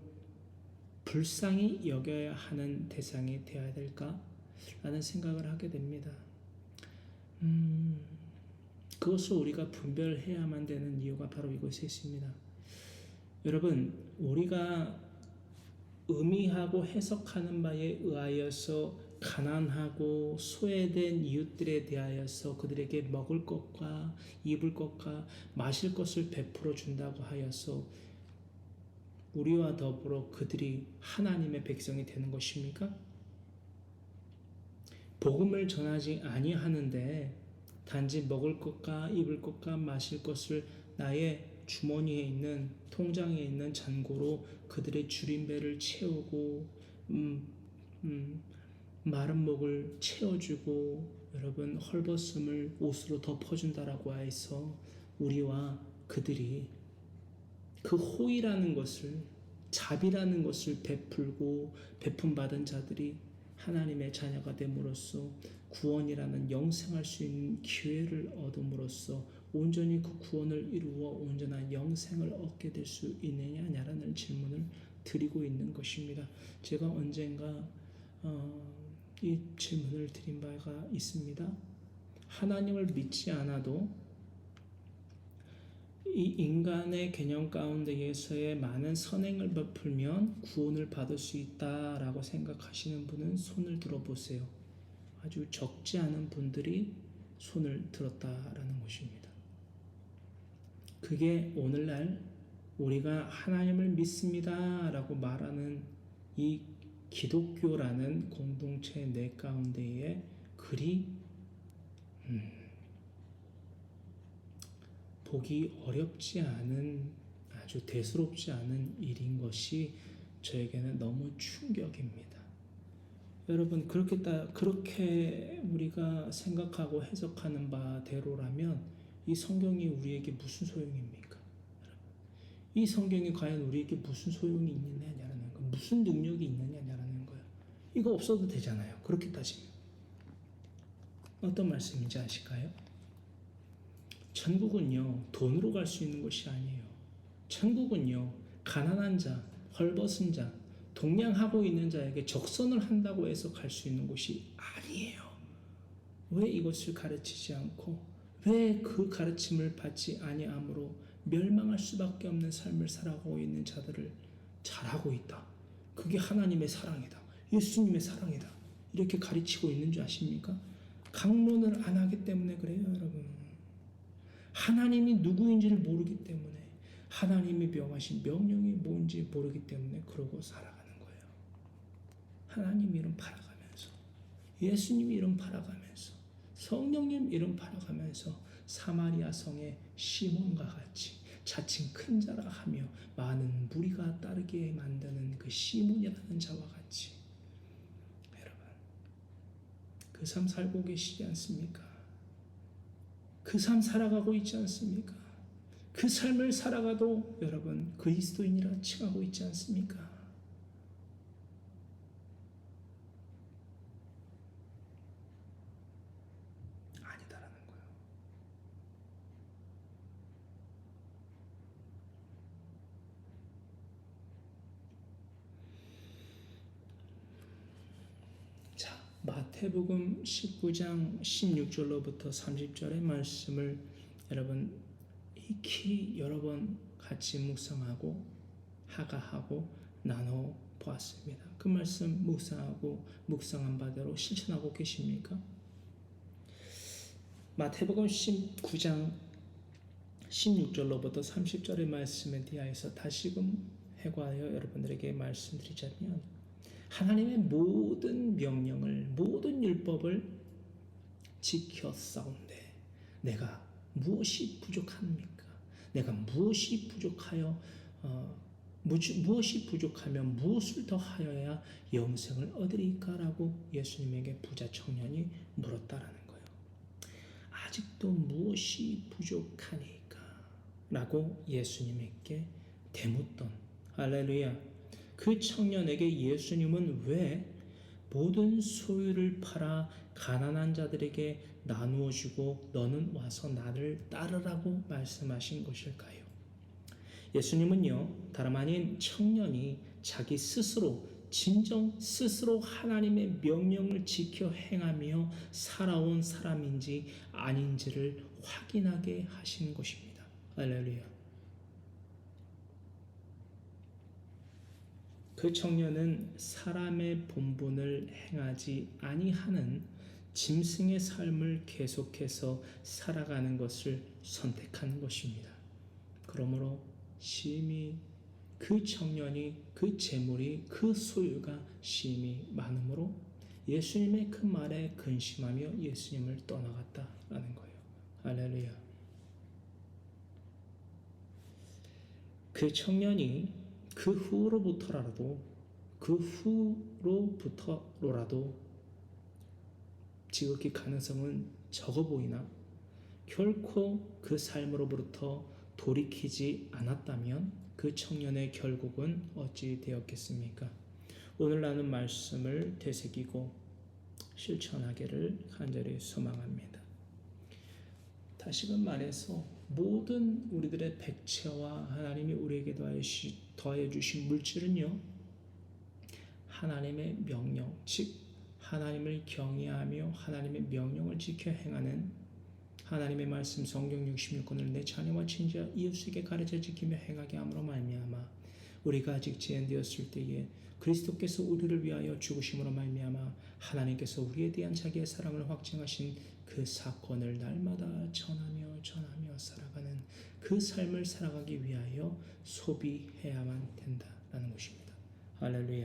Speaker 1: 불쌍히 여겨야 하는 대상이 되어야 될까? 라는 생각을 하게 됩니다. 그것을 우리가 분별해야만 되는 이유가 바로 이것에 있습니다. 여러분, 우리가 의미하고 해석하는 바에 의하여서 가난하고 소외된 이웃들에 대하여서 그들에게 먹을 것과 입을 것과 마실 것을 베풀어 준다고 하여서 우리와 더불어 그들이 하나님의 백성이 되는 것입니까? 복음을 전하지 아니하는데 단지 먹을 것과 입을 것과 마실 것을 나의 주머니에 있는 통장에 있는 잔고로 그들의 줄임배를 채우고 마른 목을 채워주고 여러분 헐벗음을 옷으로 덮어준다라고 해서 우리와 그들이 그 호의라는 것을 자비라는 것을 베풀고 베품받은 자들이 하나님의 자녀가 됨으로써 구원이라는 영생할 수 있는 기회를 얻음으로써 온전히 그 구원을 이루어 온전한 영생을 얻게 될 수 있느냐라는 질문을 드리고 있는 것입니다. 제가 언젠가 이 질문을 드린 바가 있습니다. 하나님을 믿지 않아도 이 인간의 개념 가운데에서의 많은 선행을 베풀면 구원을 받을 수 있다라고 생각하시는 분은 손을 들어보세요. 아주 적지 않은 분들이 손을 들었다라는 것입니다. 그게 오늘날 우리가 하나님을 믿습니다 라고 말하는 이 기독교라는 공동체 내 가운데에 그리 보기 어렵지 않은 아주 대수롭지 않은 일인 것이 저에게는 너무 충격입니다. 여러분 그렇게 우리가 생각하고 해석하는 바대로라면 이 성경이 우리에게 무슨 소용입니까? 이 성경이 과연 우리에게 무슨 소용이 있느냐라는 거, 무슨 능력이 있느냐라는 거예요. 이거 없어도 되잖아요. 그렇게 따지면 어떤 말씀인지 아실까요? 천국은요 돈으로 갈 수 있는 것이 아니에요. 천국은요 가난한 자, 헐벗은 자, 동냥하고 있는 자에게 적선을 한다고 해서 갈 수 있는 곳이 아니에요. 왜 이것을 가르치지 않고 왜 그 가르침을 받지 아니함으로 멸망할 수밖에 없는 삶을 살아가고 있는 자들을 잘하고 있다. 그게 하나님의 사랑이다. 예수님의 사랑이다. 이렇게 가르치고 있는 줄 아십니까? 강론을 안 하기 때문에 그래요, 여러분. 하나님이 누구인지를 모르기 때문에 하나님이 명하신 명령이 뭔지 모르기 때문에 그러고 살아가는 거예요. 하나님 이름 팔아가면서 예수님 이름 팔아가면서 성령님 이름 팔아가면서 사마리아 성의 시몬과 같이 자칭 큰 자라 하며 많은 무리가 따르게 만드는 그 시몬이라는 자와 같이 여러분 그 삶 살고 계시지 않습니까? 그 삶 살아가고 있지 않습니까? 그 삶을 살아가도 여러분 그리스도인이라 칭하고 있지 않습니까? 아니다라는 거예요. 자, 마태복음 19장 16절로부터 30절의 말씀을 여러분 익히 여러 번 같이 묵상하고 하가하고 나눠 보았습니다. 그 말씀 묵상한 바대로 실천하고 계십니까? 마태복음 19장 16절로부터 30절의 말씀에 대하여서 다시금 해과하여 여러분들에게 말씀드리자면, 하나님의 모든 명령을, 모든 율법을 지켰사온데 내가 무엇이 부족합니까? 내가 무엇이 부족하여 무엇이 부족하면 무엇을 더 하여야 영생을 얻으리까라고 예수님에게 부자 청년이 물었다라는 거예요. 아직도 무엇이 부족하니까? 라고 예수님에게 대묻던, 할렐루야, 그 청년에게 예수님은 왜 모든 소유를 팔아 가난한 자들에게 나누어 주고 너는 와서 나를 따르라고 말씀하신 것일까요? 예수님은요, 다름 아닌 청년이 자기 스스로 스스로 하나님의 명령을 지켜 행하며 살아온 사람인지 아닌지를 확인하게 하신 것입니다. 할렐루야. 그 청년은 사람의 본분을 행하지 아니하는 짐승의 삶을 계속해서 살아가는 것을 선택한 것입니다. 그러므로 심히 그 청년이, 그 재물이, 그 소유가 심히 많으므로 예수님의 그 말에 근심하며 예수님을 떠나갔다라는 거예요. 할렐루야. 그 청년이 그 후로부터라도 지극히 가능성은 적어 보이나 결코 그 삶으로부터 돌이키지 않았다면 그 청년의 결국은 어찌 되었겠습니까? 오늘 나눈 말씀을 되새기고 실천하기를 간절히 소망합니다. 다시금 말해서 모든 우리들의 백체와 하나님이 우리에게 더하여 주신 물질은요, 하나님의 명령, 즉 하나님을 경외하며 하나님의 명령을 지켜 행하는 하나님의 말씀 성경 66권을 내 자녀와 친자 이웃에게 가르쳐 지키며 행하게 함으로 말미암아 우리가 아직 제한되었을 때에 그리스도께서 우리를 위하여 죽으심으로 말미암아 하나님께서 우리에 대한 자기의 사랑을 확증하신 그 사건을 날마다 전하며 살아가는 그 삶을 살아가기 위하여 소비해야만 된다라는 것입니다. 할렐루야.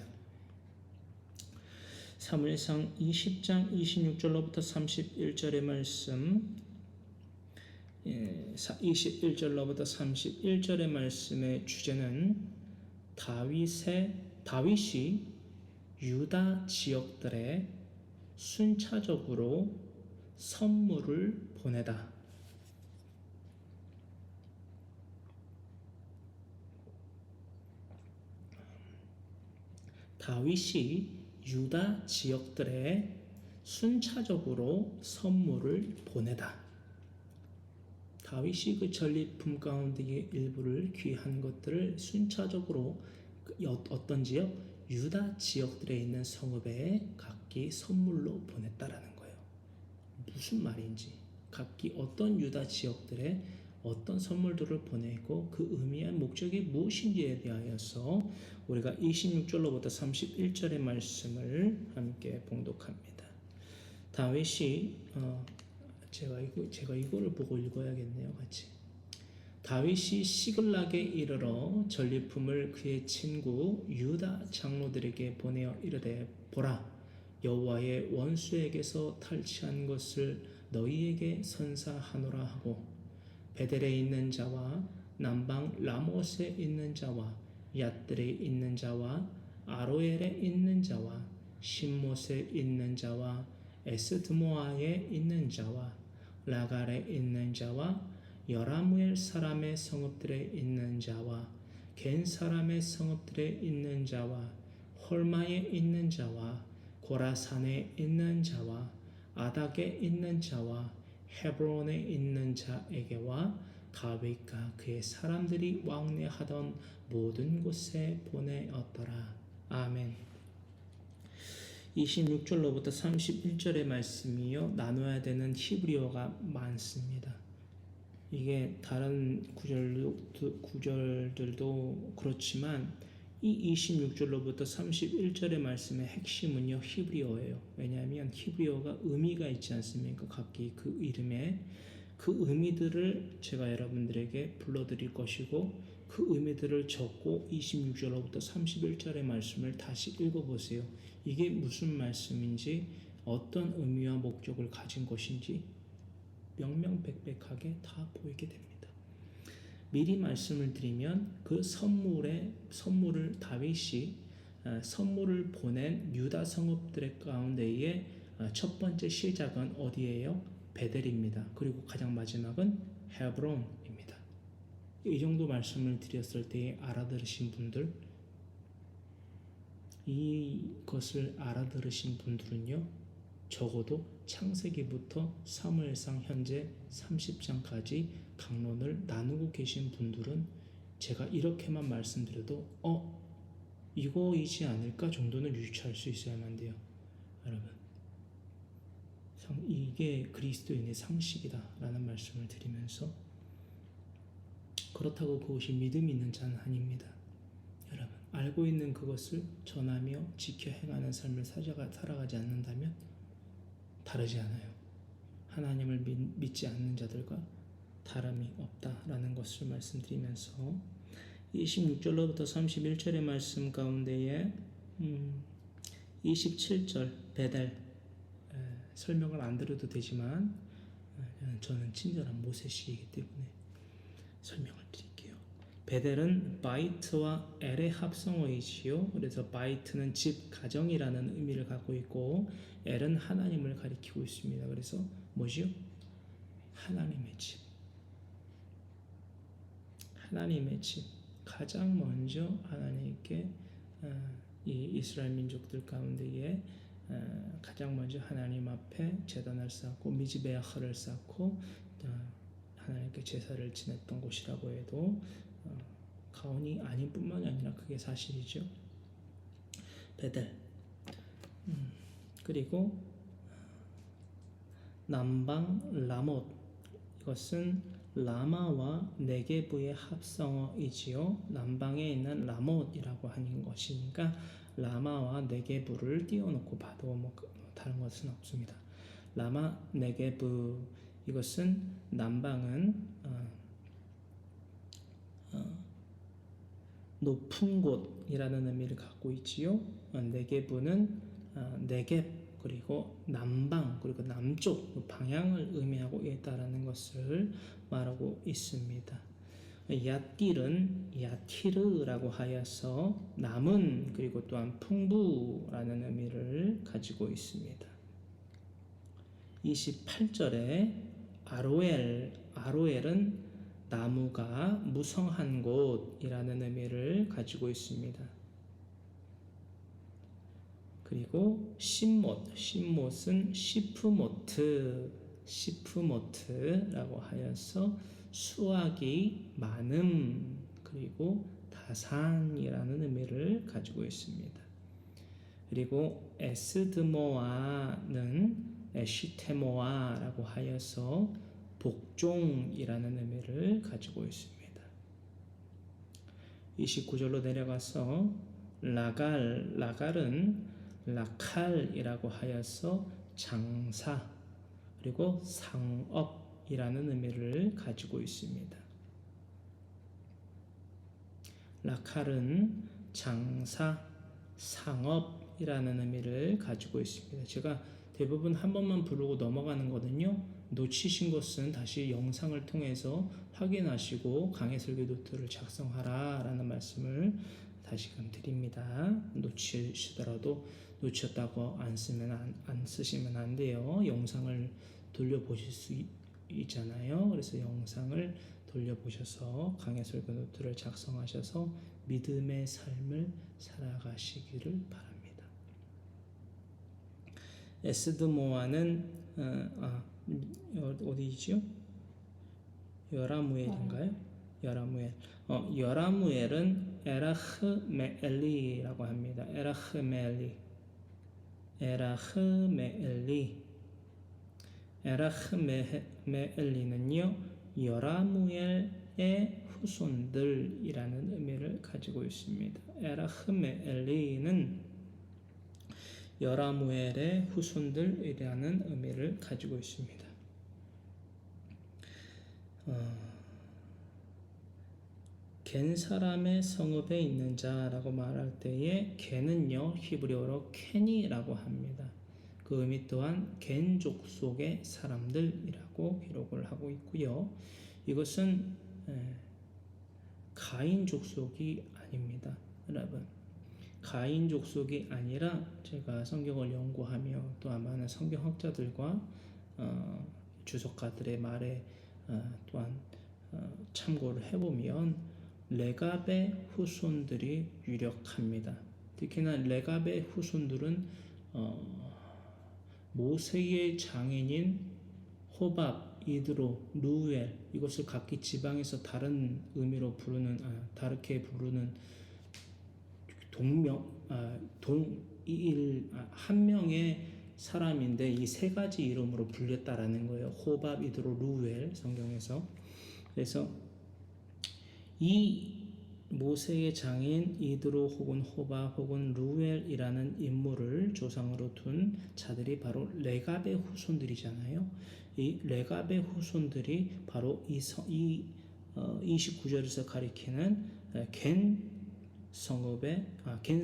Speaker 1: 사무엘상 20장 26절로부터 31절의 말씀, 21절로부터 31절의 말씀의 주제는 다윗이 유다 지역들에 순차적으로 선물을 보내다. 다윗이 유다 지역들에 순차적으로 선물을 보내다. 다윗이 그 전리품 가운데의 일부를 귀한 것들을 순차적으로 어떤지요? 유다 지역들에 있는 성읍에 각기 선물로 보냈다라는 거예요. 무슨 말인지, 각기 어떤 유다 지역들에 어떤 선물들을 보내고 그 의미의 목적이 무엇인지에 대하여서 우리가 26절로부터 31절의 말씀을 함께 봉독합니다. 다윗이 제가 이거를 보고 읽어야겠네요, 같이. 다윗이 시글락에 이르러 전리품을 그의 친구 유다 장로들에게 보내어 이르되 보라, 여호와의 원수에게서 탈취한 것을 너희에게 선사하노라 하고 베델에 있는 자와 남방 라못에 있는 자와 얏들에 있는 자와 아로엘에 있는 자와 신못에 있는 자와 에스드모아에 있는 자와 라갈에 있는 자와 여라무엘 사람의 성읍들에 있는 자와 겐 사람의 성읍들에 있는 자와 홀마에 있는 자와 고라산에 있는 자와 아닥에 있는 자와 헤브론에 있는 자에게와 다윗과 그의 사람들이 왕래하던 모든 곳에 보내었더라. 아멘. 26절로부터 31절의 말씀이요. 나눠야 되는 히브리어가 많습니다. 이게 다른 구절들도 그렇지만 이 26절로부터 31절의 말씀의 핵심은요. 히브리어예요. 왜냐하면 히브리어가 의미가 있지 않습니까? 각기 그 이름에 그 의미들을 제가 여러분들에게 불러드릴 것이고 그 의미들을 적고 26절로부터 31절의 말씀을 다시 읽어보세요. 이게 무슨 말씀인지 어떤 의미와 목적을 가진 것인지 명명백백하게 다 보이게 됩니다. 미리 말씀을 드리면 그 선물을 다윗이 선물을 보낸 유다 성읍들의 가운데에 첫 번째 시작은 어디예요? 베델입니다. 그리고 가장 마지막은 헤브론입니다. 이 정도 말씀을 드렸을 때 알아들으신 분들, 이것을 알아들으신 분들은요, 적어도 창세기부터 사무엘상 현재 30장까지 강론을 나누고 계신 분들은 제가 이렇게만 말씀드려도 이거이지 않을까 정도는 유추할 수 있어야만 돼요. 여러분, 이게 그리스도인의 상식이다 라는 말씀을 드리면서, 그렇다고 그것이 믿음 있는 자는 아닙니다. 여러분, 알고 있는 그것을 전하며 지켜 행하는 삶을 살아가지 않는다면 다르지 않아요. 하나님을 믿지 않는 자들과 다름이 없다라는 것을 말씀드리면서 26절로부터 31절의 말씀 가운데에 27절 베델, 설명을 안 드려도 되지만 저는 친절한 모세시이기 때문에 설명을 드릴게요. 베델은 바이트와 엘의 합성어이지요. 그래서 바이트는 집, 가정이라는 의미를 갖고 있고 엘은 하나님을 가리키고 있습니다. 그래서 뭐지요? 하나님의 집. 하나님의 집. 가장 먼저 하나님께 이 이스라엘 민족들 가운데에 가장 먼저 하나님 앞에 제단을 쌓고 미즈베아흐를 쌓고 하나님께 제사를 지냈던 곳이라고 해도 가언이 아닌 뿐만이 아니라 그게 사실이죠. 베델. 그리고 남방 라못, 이것은 라마와 네게브의 합성어이지요. 남방에 있는 라못이라고 하는 것이니까 라마와 네게브를 띄워놓고 봐도 다른 것은 없습니다. 라마, 네게브, 이것은 남방은 높은 곳이라는 의미를 갖고 있지요. 네게브는 네겝, 그리고 남방, 그리고 남쪽 방향을 의미하고 있다라는 것을 말하고 있습니다. 야틸은 야티르라고 하여서 남은, 그리고 또한 풍부라는 의미를 가지고 있습니다. 28절에 아로엘은 나무가 무성한 곳이라는 의미를 가지고 있습니다. 그리고 심못은 시프모트라고 하여서 수확이 많음, 그리고 다산이라는 의미를 가지고 있습니다. 그리고 에스드모아는 에시테모아라고 하여서 복종이라는 의미를 가지고 있습니다. 29절로 내려가서 라갈은 라칼이라고 하여서 장사, 그리고 상업이라는 의미를 가지고 있습니다. 라칼은 장사, 상업이라는 의미를 가지고 있습니다. 제가 대부분 한 번만 부르고 넘어가는 거거든요. 놓치신 것은 다시 영상을 통해서 확인하시고 강해 설교 노트를 작성하라 라는 말씀을 다시금 드립니다. 놓치시더라도 놓쳤다고 안 쓰시면 안 돼요. 영상을 돌려보실 수 있잖아요. 그래서 영상을 돌려보셔서 강해 설교 노트를 작성하셔서 믿음의 삶을 살아가시기를 바랍니다. 에스드모아는 어디지요? 여라무엘인가요? 여라무엘은 에라흐메엘리라고 합니다. 에라흐메엘리. 에라흐메엘리는요 여라무엘의 후손들이라는 의미를 가지고 있습니다. 에라흐메엘리는 여라무엘의 후손들이라는 의미를 가지고 있습니다. 겐 사람의 성읍에 있는 자라고 말할 때에 겐은요 히브리어로 켄이라고 합니다. 그 의미 또한 겐 족속의 사람들이라고 기록을 하고 있고요. 이것은 가인 족속이 아닙니다. 여러분, 가인 족속이 아니라 제가 성경을 연구하며 또한 많은 성경학자들과 주석가들의 말에 또한 참고를 해보면 레갑의 후손들이 유력합니다. 특히나 레갑의 후손들은 모세의 장인인 호밥, 이드로, 루엘 이것을 각기 지방에서 다른 의미로 부르는 다르게 부르는 한 명의 사람인데 이 세 가지 이름으로 불렸다라는 거예요. 호밥, 이드로, 루엘 성경에서. 그래서 이 모세의 장인 이드로 혹은 호밥 혹은 루엘이라는 인물을 조상으로 둔 자들이 바로 레갑의 후손들이잖아요. 이 레갑의 후손들이 바로 이 29절에서 가리키는 겐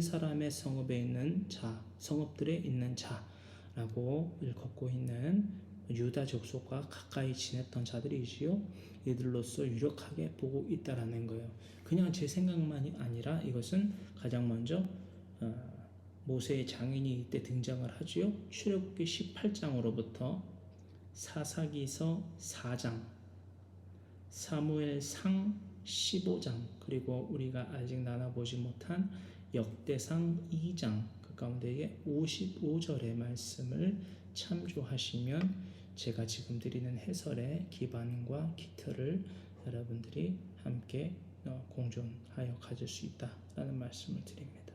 Speaker 1: 사람의 성읍에 있는 자, 성읍들에 있는 자라고 일컫고 있는 유다 족속과 가까이 지냈던 자들이지요. 이들로서 유력하게 보고 있다라는 거예요. 그냥 제 생각만이 아니라 이것은 가장 먼저 모세의 장인이 이때 등장을 하지요. 출애굽기 18장으로부터 사사기서 4장, 사무엘상 15장, 그리고 우리가 아직 나눠보지 못한 역대상 2장 그 가운데에 55절의 말씀을 참조하시면 제가 지금 드리는 해설의 기반과 기틀을 여러분들이 함께 공존하여 가질 수 있다라는 말씀을 드립니다.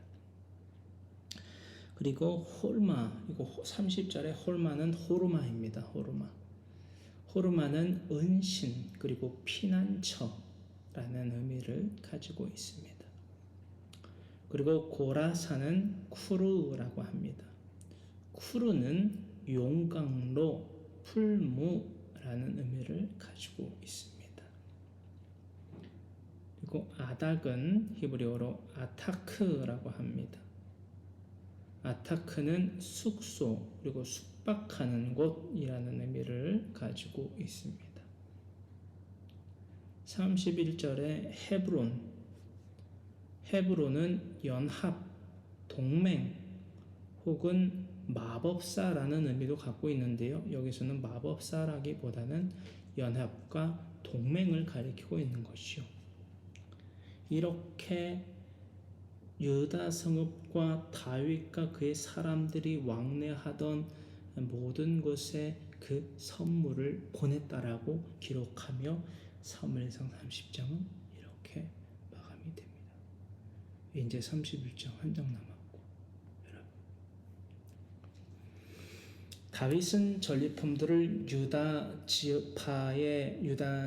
Speaker 1: 그리고 홀마, 이거 30절의 홀마는 호르마입니다. 호르마는 은신 그리고 피난처라는 의미를 가지고 있습니다. 그리고 고라사는 쿠르라고 합니다. 쿠르는 용광로, 풀무라는 의미를 가지고 있습니다. 그리고 아닥은 히브리어로 아타크라고 합니다. 아타크는 숙소 그리고 숙박하는 곳이라는 의미를 가지고 있습니다. 31절에 헤브론은 연합, 동맹 혹은 마법사라는 의미도 갖고 있는데요. 여기서는 마법사라기보다는 연합과 동맹을 가리키고 있는 것이요. 이렇게 유다 성읍과 다윗과 그의 사람들이 왕래하던 모든 곳에 그 선물을 보냈다라고 기록하며 사무엘상 30장은 이렇게 마감이 됩니다. 이제 31장 한 장 남았고, 여러분, 다윗은 전리품들을 유다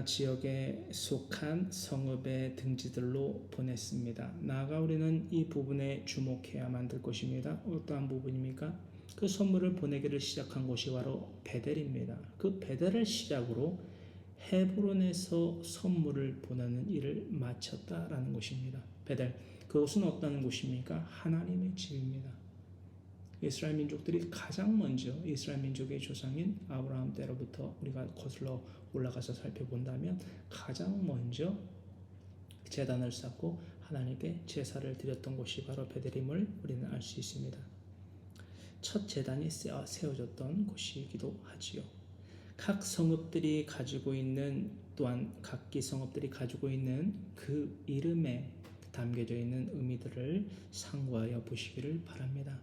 Speaker 1: 지역에 속한 성읍의 등지들로 보냈습니다. 나아가 우리는 이 부분에 주목해야만 될 것입니다. 어떠한 부분입니까? 그 선물을 보내기를 시작한 곳이 바로 베델입니다. 그 베델을 시작으로 헤브론에서 선물을 보내는 일을 마쳤다라는 것입니다. 베델, 그곳은 어떤 곳입니까? 하나님의 집입니다. 이스라엘 민족들이 가장 먼저 이스라엘 민족의 조상인 아브라함 때로부터 우리가 거슬러 올라가서 살펴본다면 가장 먼저 제단을 쌓고 하나님께 제사를 드렸던 곳이 바로 베델임을 우리는 알 수 있습니다. 첫 제단이 세워졌던 곳이기도 하지요. 각 성읍들이 가지고 있는, 또한 각기 성읍들이 가지고 있는 그 이름에 담겨져 있는 의미들을 상고하여 보시기를 바랍니다.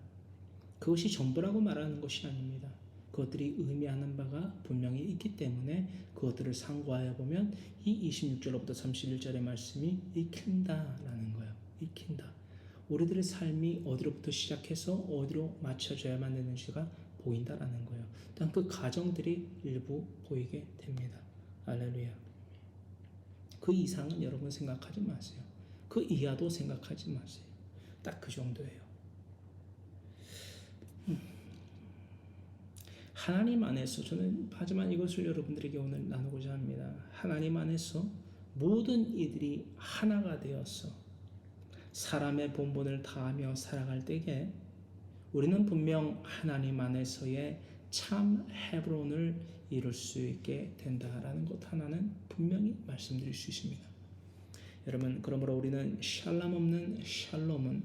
Speaker 1: 그것이 전부라고 말하는 것이 아닙니다. 그것들이 의미하는 바가 분명히 있기 때문에 그것들을 상고하여 보면 이 26절로부터 31절의 말씀이 익힌다라는 거예요. 익힌다. 우리들의 삶이 어디로부터 시작해서 어디로 맞춰져야만 되는지가 보인다라는 거예요. 일단 그 과정들이 일부 보이게 됩니다. 할렐루야. 그 이상은 여러분 생각하지 마세요. 그 이하도 생각하지 마세요. 딱 그 정도예요. 하나님 안에서 저는 하지만 이것을 여러분들에게 오늘 나누고자 합니다. 하나님 안에서 모든 이들이 하나가 되어서 사람의 본분을 다하며 살아갈 때에 우리는 분명 하나님 안에서의 참 헤브론을 이룰 수 있게 된다라는 것 하나는 분명히 말씀드릴 수 있습니다. 여러분, 그러므로 우리는 샬롬 없는 샬롬은,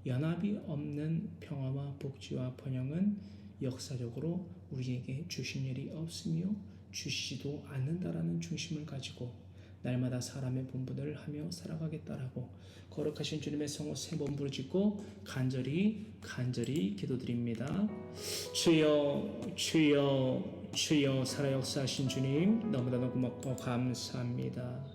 Speaker 1: 연합이 없는 평화와 복지와 번영은 역사적으로 우리에게 주신 일이 없으며 주시지도 않는다라는 중심을 가지고 날마다 사람의 본분을 하며 살아가겠다라고 거룩하신 주님의 성호 세 번 부르짖고 간절히 기도드립니다. 주여 주여 주여 살아 역사하신 주님, 너무나도 고맙고 감사합니다.